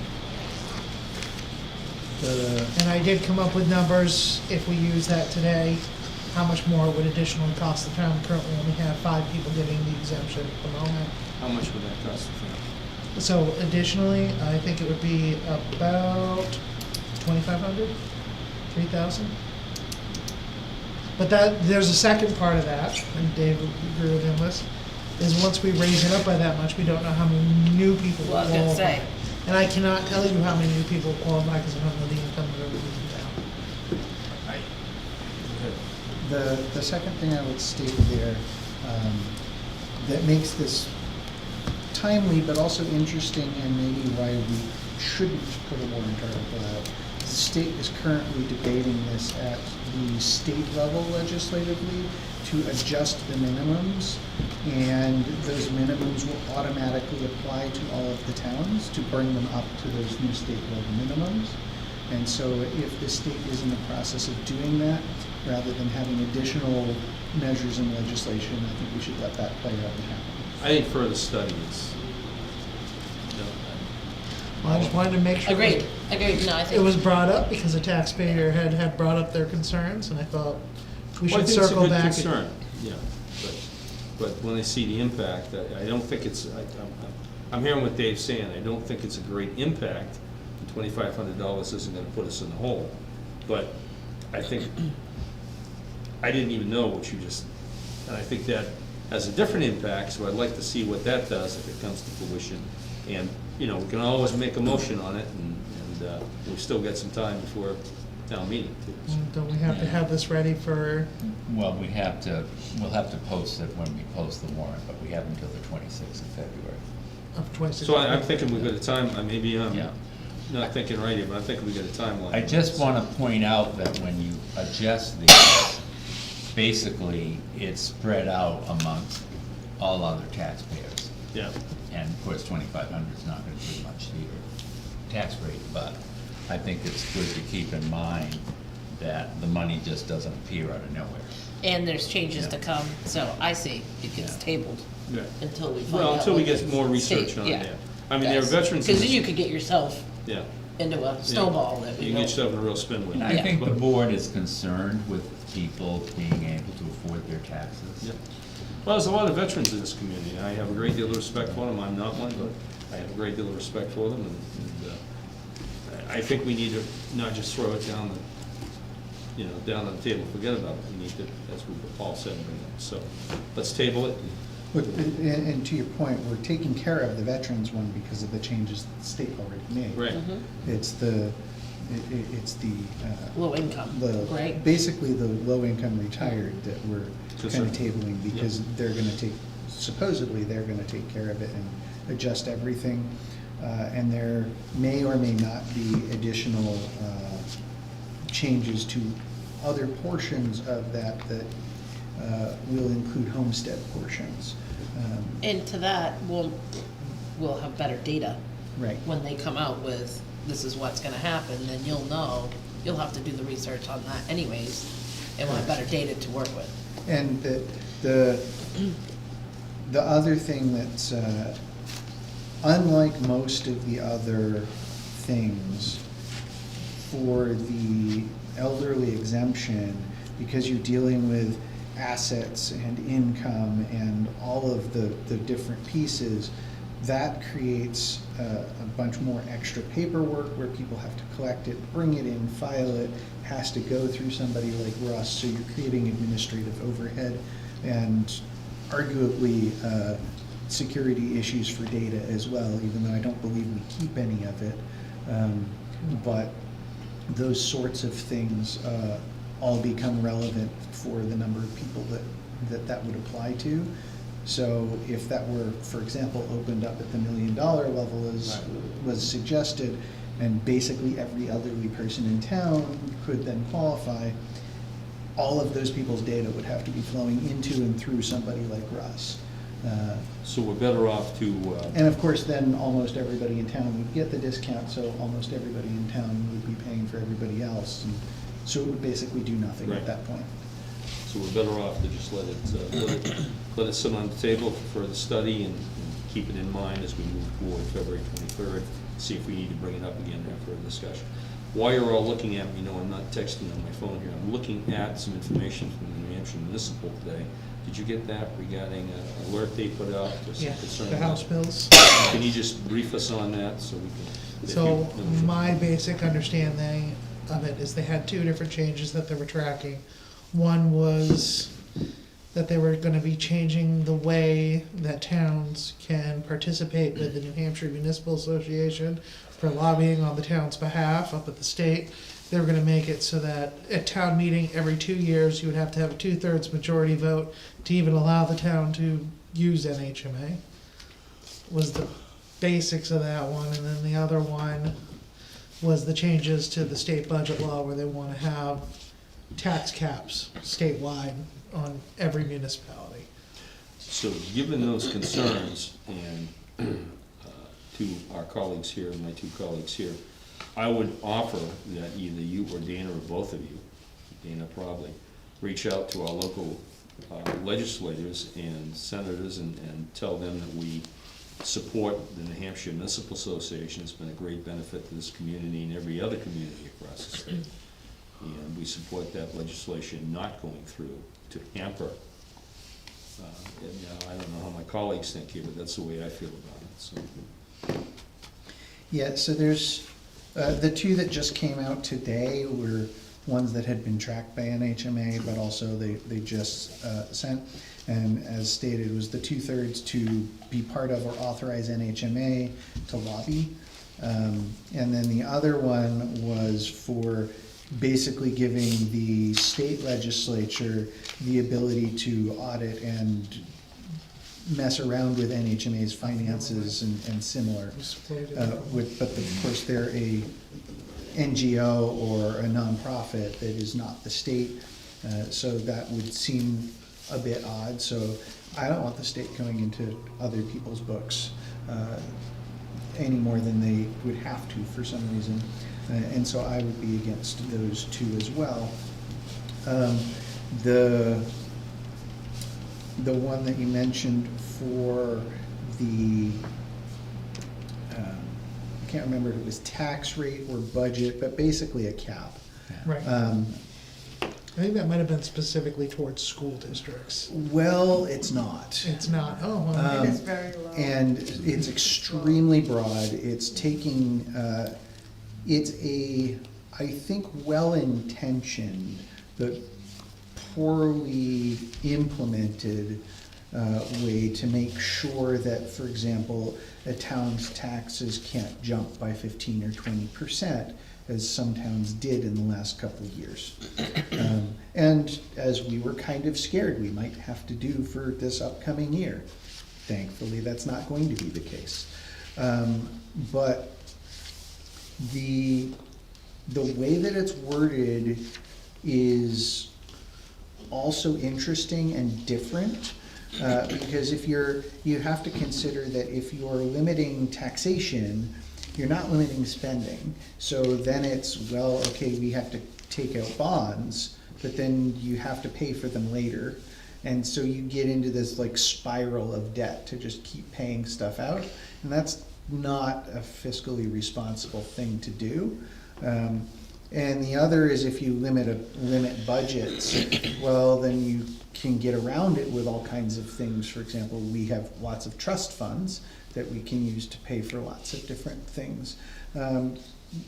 And I did come up with numbers, if we use that today, how much more it would additionally cost the town. Currently only have 5 people getting the exemption at the moment. How much would that cost the family? So additionally, I think it would be about 2,500, 3,000. But there's a second part of that, and Dave would agree with him this, is once we raise it up by that much, we don't know how many new people will Well, I was gonna qualify. say. And I cannot tell you how many new people will qualify because I don't know the income of everybody in town. The second thing I would state there, that makes this timely but also interesting and maybe why we shouldn't put a warrant article out. The state is currently debating this at the state level legislatively to adjust the minimums, and those minimums will automatically apply to all of the towns to bring them up to those new state level minimums. And so if the state is in the process of doing that, rather than having additional measures in legislation, I think we should let that play out and happen. I think further study is. Well, I just wanted to make sure. Agreed. No, I think. It was brought up because a taxpayer had brought up their concerns, and I thought we Well, I should think it's a circle good back. concern, yeah, but when I see the impact, I don't think it's, I'm hearing what Dave's saying, I don't think it's a great impact. $2,500 isn't gonna put us in the hole, but I think, I didn't even know what you just, and I think that has a different impact, so I'd like to see what that does if it comes to fruition. And, we can always make a motion on it, and we've still got some time before town meeting too. So Don't we have to have this ready for, Well, we'll have to post it when we post the warrant, but we have until the 26th of February. of 26? So I'm thinking we've got a time, maybe I'm Yeah. not thinking right here, but I'm thinking we got a timeline. I just want to point out that when you adjust these, basically, it's spread out amongst all other taxpayers. Yeah. And of course, 2,500 is not going to do much to your tax rate, but I think it's good to keep in mind that the money just doesn't appear out of nowhere. And there's changes to Yeah. come, so I see it gets Yeah. tabled Yeah. until we find Well, out. until we what get the more research state- on yeah, it, yeah. I mean, there are does. veterans. Cause then you could get yourself Yeah. into a snowball that You we can get don't. yourself in a real spin with And it. I Yeah. think the board is concerned with people being able to afford their taxes. Yeah. Well, there's a lot of veterans in this community. I have a great deal of respect for them. I'm not one, but I have a great deal of respect for them, and I think we need to not just throw it down down on the table, forget about it. We need to, as Paul said, bring it. So let's table it. But, and to your point, we're taking care of the veterans one because of the changes that the state already made. Right. It's the, it's the, Low income, right? basically the low-income retired that we're kind of Concern. tabling because they're gonna take, supposedly, they're gonna take care of it and adjust everything. And there may or may not be additional changes to other portions of that will include homestead portions. And to that, we'll have better data Right. when they come out with, this is what's gonna happen, then you'll know, you'll have to do the research on that anyways, and we'll have better data to work with. And the other thing that's, unlike most of the other things, for the elderly exemption, because you're dealing with assets and income and all of the different pieces, that creates a bunch more extra paperwork where people have to collect it, bring it in, file it, has to go through somebody like Russ, so you're creating administrative overhead and arguably security issues for data as well, even though I don't believe we keep any of it. But those sorts of things all become relevant for the number of people that would apply to. So if that were, for example, opened up at the $1 million level as was suggested, and basically every elderly person in town could then qualify, all of those people's data would have to be flowing into and through somebody like Russ. So we're better off to, And of course, then almost everybody in town would get the discount, so almost everybody in town would be paying for everybody else. And so it would basically do nothing Right. at that point. so we're better off to just let it sit on the table for further study and keep it in mind as we move forward February 23rd, see if we need to bring it up again after a discussion. While you're all looking at me, I'm not texting on my phone here, I'm looking at some information from the New Hampshire Municipal today. Did you get that regarding an alert they put out? There's some Yeah, concern the about- House bills. Can you just brief us on that so we can? if So you- my basic understanding of it is they had two different changes that they were tracking. One was that they were gonna be changing the way that towns can participate with the New Hampshire Municipal Association for lobbying on the town's behalf up at the state. They were gonna make it so that at town meeting, every 2 years, you would have to have a 2/3 majority vote to even allow the town to use NHMA. Was the basics of that one, and then the other one was the changes to the state budget law where they wanna have tax caps statewide on every municipality. So given those concerns and to our colleagues here, my two colleagues here, I would offer that either you or Dana or both of you, Dana probably, reach out to our local legislators and senators and tell them that we support the New Hampshire Municipal Association. It's been a great benefit to this community and every other community across the state. And we support that legislation not going through to hamper. I don't know how my colleagues think here, but that's the way I feel about it, so. Yeah, so there's, the two that just came out today were ones that had been tracked by NHMA, but also they just sent. And as stated, was the 2/3 to be part of or authorize NHMA to lobby. And then the other one was for basically giving the state legislature the ability to audit and mess around with NHMA's finances and similar. But of course, they're a NGO or a nonprofit that is not the state, so that would seem a bit odd. So I don't want the state going into other people's books any more than they would have to for some reason. And so I would be against those two as well. The one that you mentioned for the, I can't remember if it was tax rate or budget, but basically a cap. Right. I think that might have been specifically towards school districts. Well, it's not. It's not, oh, well, It is very low. And it's extremely broad. It's taking, it's a, I think, well-intentioned, but poorly implemented way to make sure that, for example, a town's taxes can't jump by 15 or 20%, as some towns did in the last couple of years. And as we were kind of scared we might have to do for this upcoming year. Thankfully, that's not going to be the case. But the way that it's worded is also interesting and different, because you have to consider that if you're limiting taxation, you're not limiting spending. So then it's, well, okay, we have to take out bonds, but then you have to pay for them later. And so you get into this like spiral of debt to just keep paying stuff out. And that's not a fiscally responsible thing to do. And the other is if you limit budgets, well, then you can get around it with all kinds of things. For example, we have lots of trust funds that we can use to pay for lots of different things. And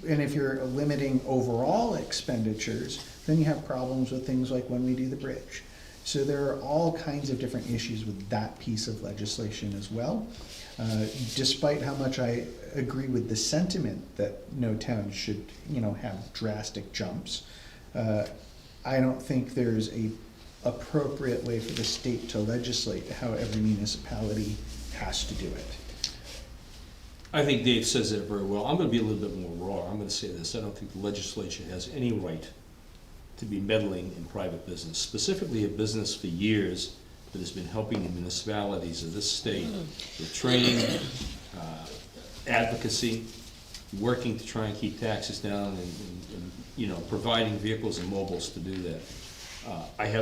if you're limiting overall expenditures, then you have problems with things like when we do the bridge. So there are all kinds of different issues with that piece of legislation as well. Despite how much I agree with the sentiment that no town should, have drastic jumps, I don't think there's a appropriate way for the state to legislate how every municipality has to do it. I think Dave says it very well. I'm gonna be a little bit more raw. I'm gonna say this, I don't think the legislature has any right to be meddling in private business, specifically a business for years that has been helping the municipalities of this state with training, advocacy, working to try and keep taxes down and providing vehicles and mobiles to do that.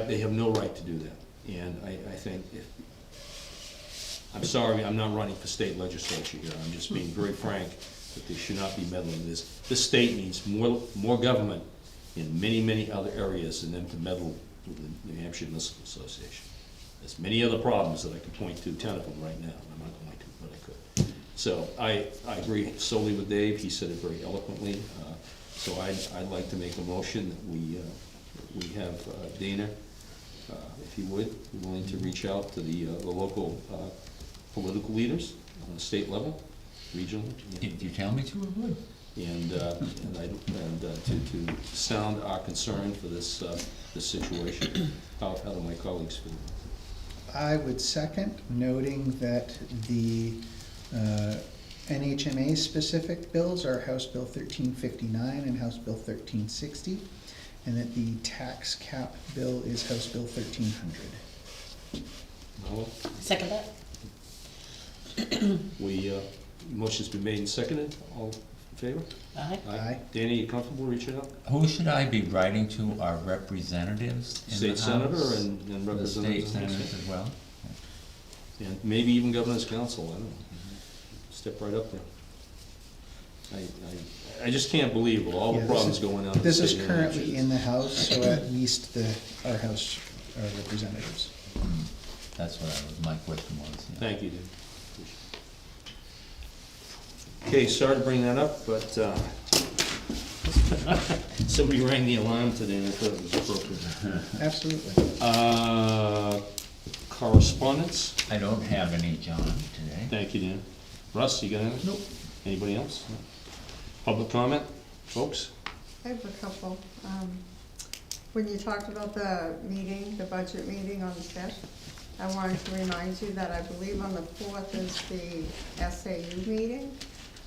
They have no right to do that. And I think I'm sorry, I'm not running for state legislature here. I'm just being very frank that they should not be meddling in this. This state needs more government in many, many other areas than them to meddle with the New Hampshire Municipal Association. There's many other problems that I could point to, 10 of them right now. I'm not going to, but I could. So I agree solely with Dave. He said it very eloquently. So I'd like to make a motion that we have Dana, if you would, be willing to reach out to the local political leaders on the state level, regionally. If you tell me to, I would. And to sound our concern for this situation. How do my colleagues feel? I would second, noting that the NHMA specific bills are House Bill 1359 and House Bill 1360, and that the tax cap bill is House Bill 1300. No? Second that? Motion's been made and seconded. All in favor? Aye. Aye. Danny, you comfortable reaching out? Who should I be writing to? Our representatives in the State senator House? and The representatives. state senators as well? And maybe even governor's council, I don't know. Step right up there. I just can't believe with all Yeah, the this problems is- going on. in the This is state of currently Massachusetts. in the House, so at least our House representatives. That's what my question was. Yeah. Thank you, dude. Okay, sorry to bring that up, but somebody rang the alarm today and I thought it was appropriate. Absolutely. Correspondence? I don't have any, John, today. Thank you, Dan. Russ, you got anything? Nope. Anybody else? No. Public comment, folks? I have a couple. When you talked about the meeting, the budget meeting on the 5th, I wanted to remind you that I believe on the 4th is the SAU meeting,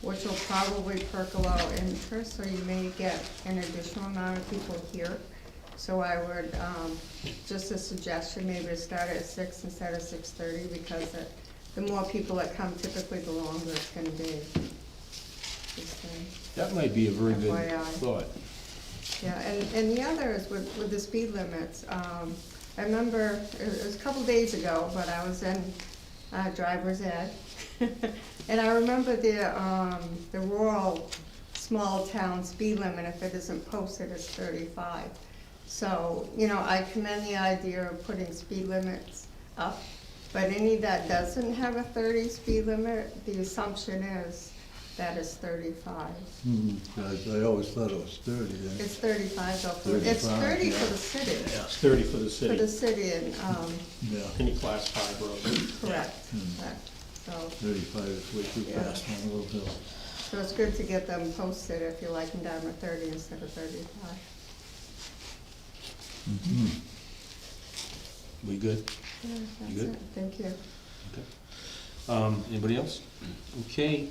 which will probably perk a lot of interest, so you may get an additional amount of people here. So I would, just a suggestion, maybe to start at 6 instead of 6:30, because the more people that come, typically the longer it's gonna be. Just saying. That might be a very good FYI. thought. Yeah, and the other is with the speed limits. I remember, it was a couple days ago, but I was in driver's ed. And I remember the rural, small town speed limit, if it isn't posted, is 35. So, you know, I commend the idea of putting speed limits up, but any that doesn't have a 30 speed limit, the assumption is that it's 35. I always thought it was 30 then. It's 35 though, it's 35, 30 for yeah. the city, It's 30 for the for city, the city and, Yeah, any class 5 road. correct, correct. So, 35 is way too Yeah. fast on a little hill. so it's good to get them posted if you like them down to 30 instead of 35. We good? Yeah, that's good? it, thank you. Anybody else? Okay,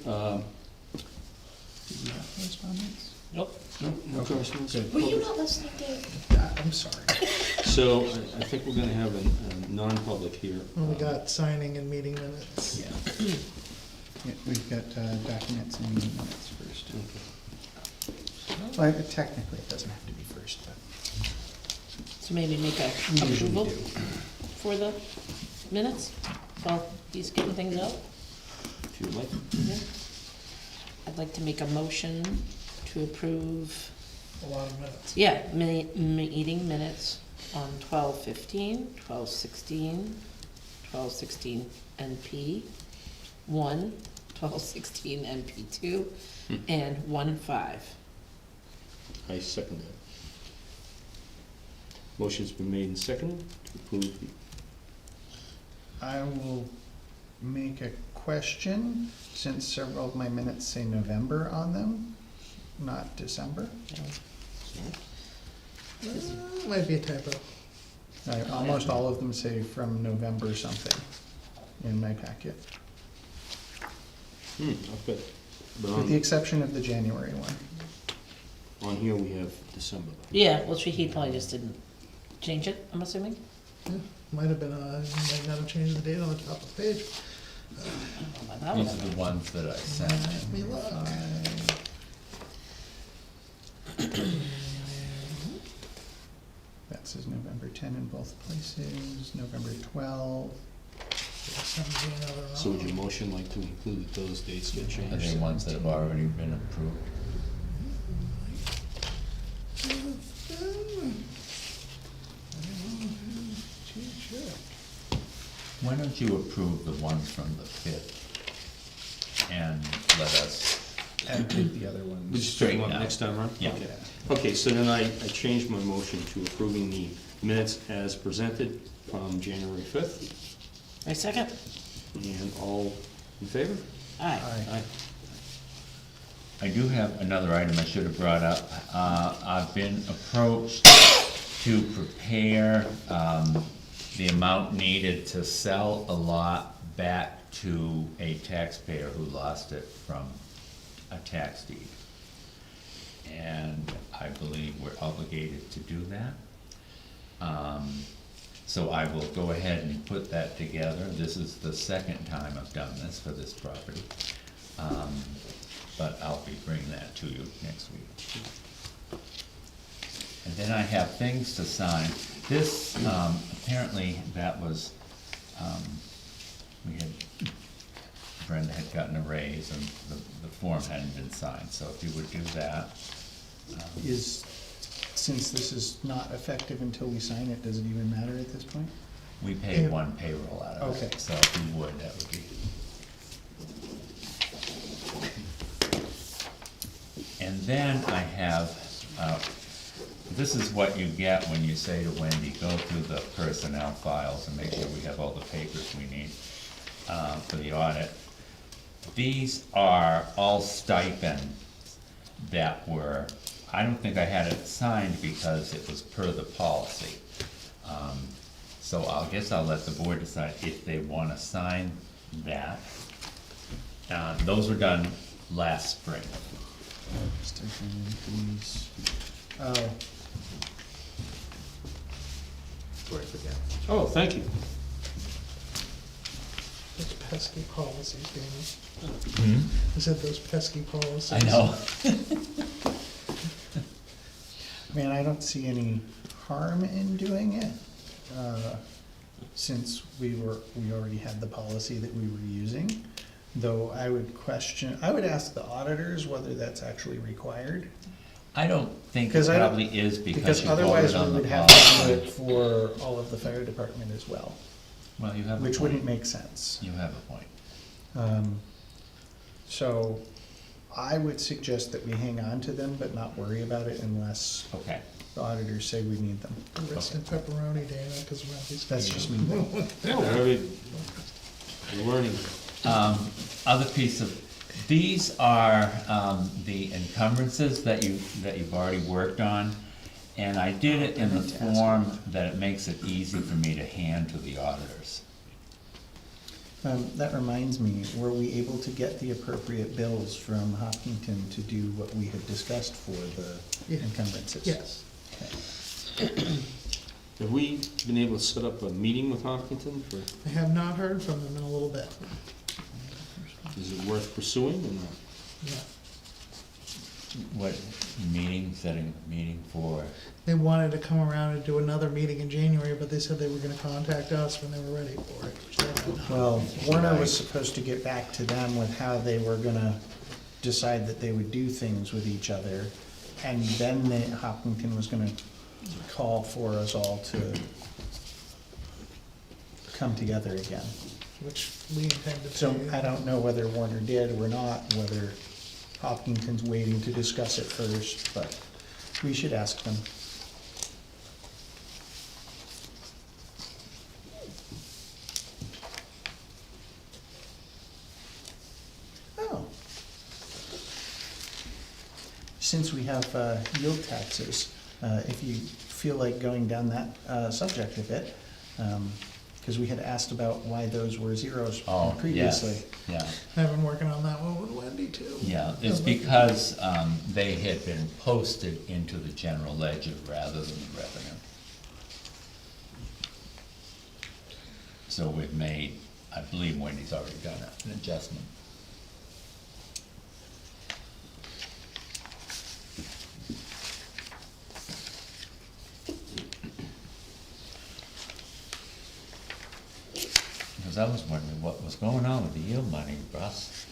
Correspondence? Nope. no correspondence? Were you not listening, Dave? I'm sorry. So I think we're gonna have a non-public here. We got signing and meeting minutes. Yeah. Yeah, we've got documents and meeting minutes first. Well, technically, it doesn't have to be first, but So maybe make a we usually approval do. for the minutes while he's getting things out? If you'd like. Yeah. I'd like to make a motion to approve, A lot of minutes. yeah, meeting minutes on 12/15, 12/16, 12/16 NP 1, 12/16 NP 2, and 1/5. I second that. Motion's been made and seconded to approve the I will make a question, since several of my minutes say November on them, not December. Might be a typo. Almost all of them say from November something in my packet, okay. But with the exception of the January one. on here we have December. Yeah, well, he probably just didn't change it, I'm assuming. Might have been, might not have changed the date on the top of the page. I don't know about that These one. are the ones that I sent. Let me look. That says November 10 in both places, November 12. So would your motion like to include that those dates get changed? Are they ones that have already been approved? Why don't you approve the ones from the 5th? And let us, And take the other We ones. just take them Straighten up out. next time around? Yeah. Okay. Okay, so then I changed my motion to approving the minutes as presented from January 5th. My second? And all in favor? Aye. Aye. I do have another item I should have brought up. I've been approached to prepare, the amount needed to sell a lot back to a taxpayer who lost it from a tax deed. And I believe we're obligated to do that. So I will go ahead and put that together. This is the second time I've done this for this property. But I'll be bringing that to you next week. And then I have things to sign. This, apparently, that was, Brenda had gotten a raise and the form hadn't been signed, so if you would do that. Since this is not effective until we sign it, does it even matter at this point? We pay Yeah. one payroll out of it, Okay. so if you would, that would be. And then I have, this is what you get when you say to Wendy, go through the personnel files and make sure we have all the papers we need for the audit. These are all stipends that were I don't think I had it signed because it was per the policy. So I guess I'll let the board decide if they wanna sign that. Those were done last spring. Oh, Before I forget. Oh, thank you. Those pesky policies, Danny. I said those pesky policies. I know. man, I don't see any harm in doing it, since we already had the policy that we were using. Though I would ask the auditors whether that's actually required. I don't think it 'Cause I don't- probably is because Because you otherwise voted we on the would have to do policy. it for all of the fire department as well, Well, you have a which wouldn't point. make sense. You have a point. So I would suggest that we hang on to them, but not worry about it unless Okay. the auditors say we need them. Rest in pepperoni, Dana, because we're at these. That's just me. No, very, learning. Other piece of, these are, the encumbrances that you've already worked on. And I did it in the form that it makes it easy for me to hand to the auditors. That reminds me, were we able to get the appropriate bills from Hopkinton to do what we had discussed for the Yeah. encumbrances? Yes. Okay. Have we been able to set up a meeting with Hopkinton for, I have not heard from them in a little bit. is it worth pursuing or not? Yeah. What setting a meeting for? They wanted to come around and do another meeting in January, but they said they were gonna contact us when they were ready for it, which they haven't. Well, Warner was supposed to get back to them with how they were gonna decide that they would do things with each other. And then Hopkinton was gonna call for us all to come together again. Which we intended to. So I don't know whether Warner did or not, whether Hopkinton's waiting to discuss it first, but we should ask them. Oh. Since we have yield taxes, if you feel like going down that subject a bit, because we had asked about why those were zeros Oh, previously. yes, yeah. I've been working on that one with Wendy too. Yeah, it's because they had been posted into the general ledger rather than the revenue. So we've made, I believe Wendy's already done an adjustment. Because I was wondering what was going on with the yield money, Russ.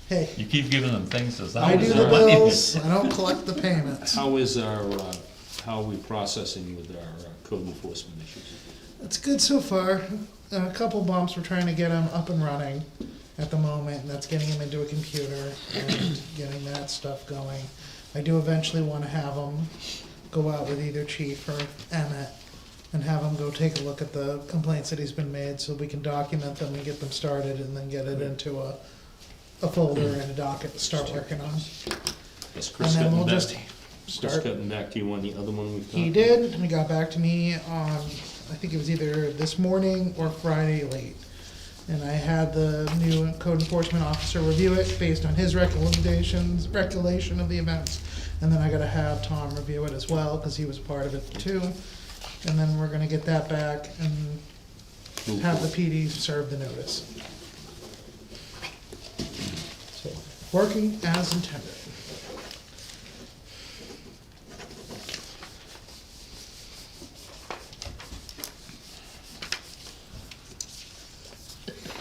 Hey, You keep giving them things to I sign. do the bills, I don't collect the payments. How is our, how are we processing with our code enforcement issues? It's good so far. A couple bumps, we're trying to get them up and running at the moment, and that's getting them into a computer and getting that stuff going. I do eventually wanna have them go out with either Chief or Emmett and have him go take a look at the complaints that he's been made, so we can document them and get them started, and then get it into a folder and a docket to start working on. Is And Chris then cutting we'll back, just Chris start. cutting back to you on the other one we've got? He did, and he got back to me on, I think it was either this morning or Friday late. And I had the new code enforcement officer review it based on his recommendations, recollection of the events. And then I gotta have Tom review it as well, cause he was part of it too. And then we're gonna get that back and have the PD serve the notice. So, working as intended.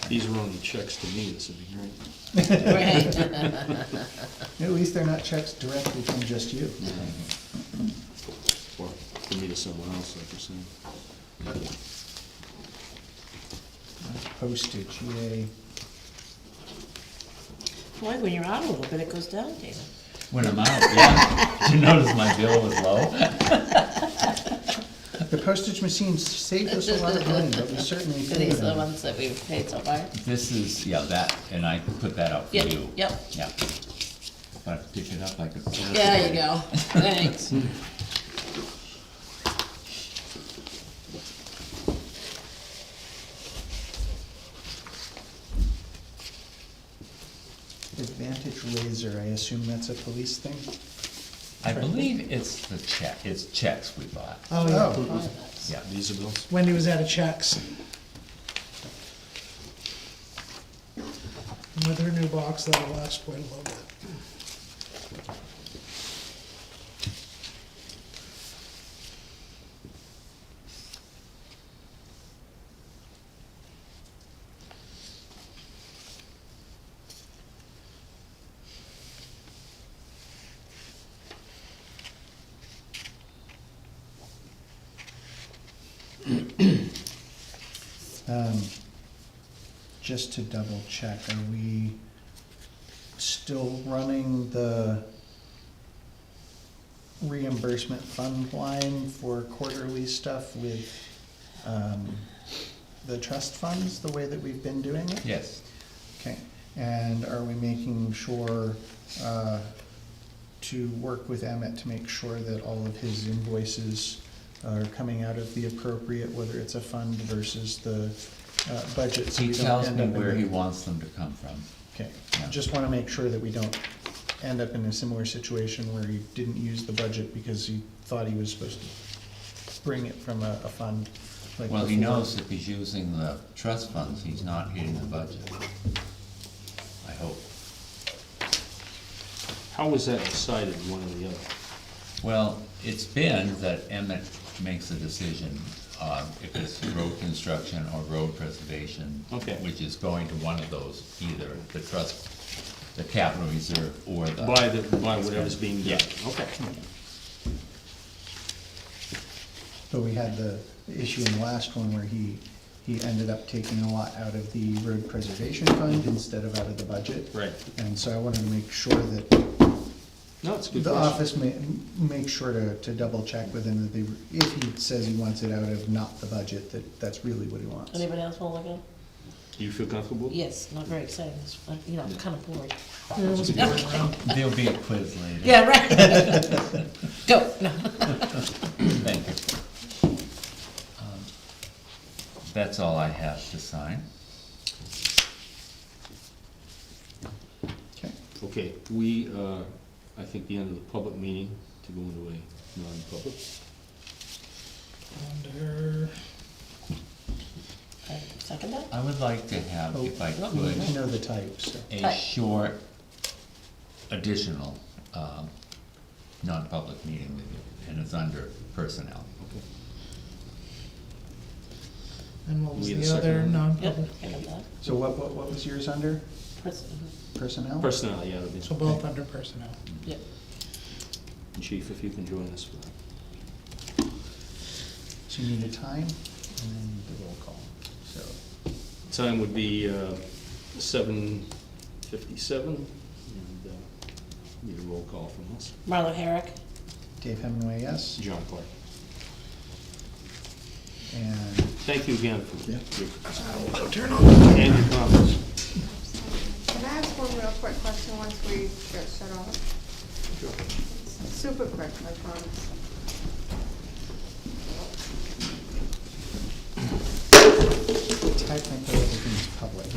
These are only checks to me, this would be great. Right. At least they're not checks directly from just you. Or for me to someone else, like you're saying. Postage, yay. Boy, when you're out a little bit, it goes down, David. When I'm out, yeah. Did you notice my bill was low? The postage machines saved us a lot of money, but we certainly So paid these are the them. ones that we've paid so far? This is, yeah, that, and I put that out for Yep, you. yep. Yeah. if I pick it up, I could. There you go, thanks. Advantage Laser, I assume that's a police thing? I believe it's it's checks we bought. Oh, yeah. Oh, nice. Yeah. Visa bills? Wendy was out of checks. And with her new box, that'll last quite a little bit. Just to double check, are we still running the reimbursement fund line for quarterly stuff with the trust funds, the way that we've been doing it? Yes. Okay, and are we making sure to work with Emmett to make sure that all of his invoices are coming out of the appropriate, whether it's a fund versus the budget? So He we don't tells end me up in where a- he wants them to come from. Okay, Yeah. just wanna make sure that we don't end up in a similar situation where he didn't use the budget because he thought he was supposed to bring it from a fund like Well, he before. knows if he's using the trust funds, he's not hitting the budget. I hope. How was that decided, one or the other? Well, it's been that Emmett makes a decision if it's road construction or road preservation. Okay. Which is going to one of those, either the trust, the capital reserve, or the. By whatever's being done? Yeah. Okay. But we had the issue in the last one where he ended up taking a lot out of the road preservation fund instead of out of the budget. Right. And so I wanted to make sure that No, it's a good the question. office make sure to double check with him that they, if he says he wants it out of not the budget, that's really what he wants. Anybody else wanna look at it? Do you feel comfortable? Yes, not very exciting, it's, you know, I'm kinda bored. Yeah, it was a good round. There'll be a quiz later. Yeah, right. Go, no. Thank you. That's all I have to sign. Okay, Okay, we, I think the end of the public meeting to go into a non-public. Under, Second that? I would like to have, if I I could, know the types, so. a Type. short additional, non-public meeting with you, and it's under personnel. and what was We had a the second other one? non-public? Yep, I got that. So what was yours under? Personnel? Personnel, yeah, it'll be. So both under personnel. Yep. Chief, if you can join us for that. So you need a time and then the roll call, so. Time would be 7:57, and need a roll call from us. Marla Herrick, Dave Hemingway, yes, John Clark. and Thank you again for Yeah. your Turn on. and your comments. Can I ask one real quick question once we get shut off? Super quick, I promise. technically everything's public.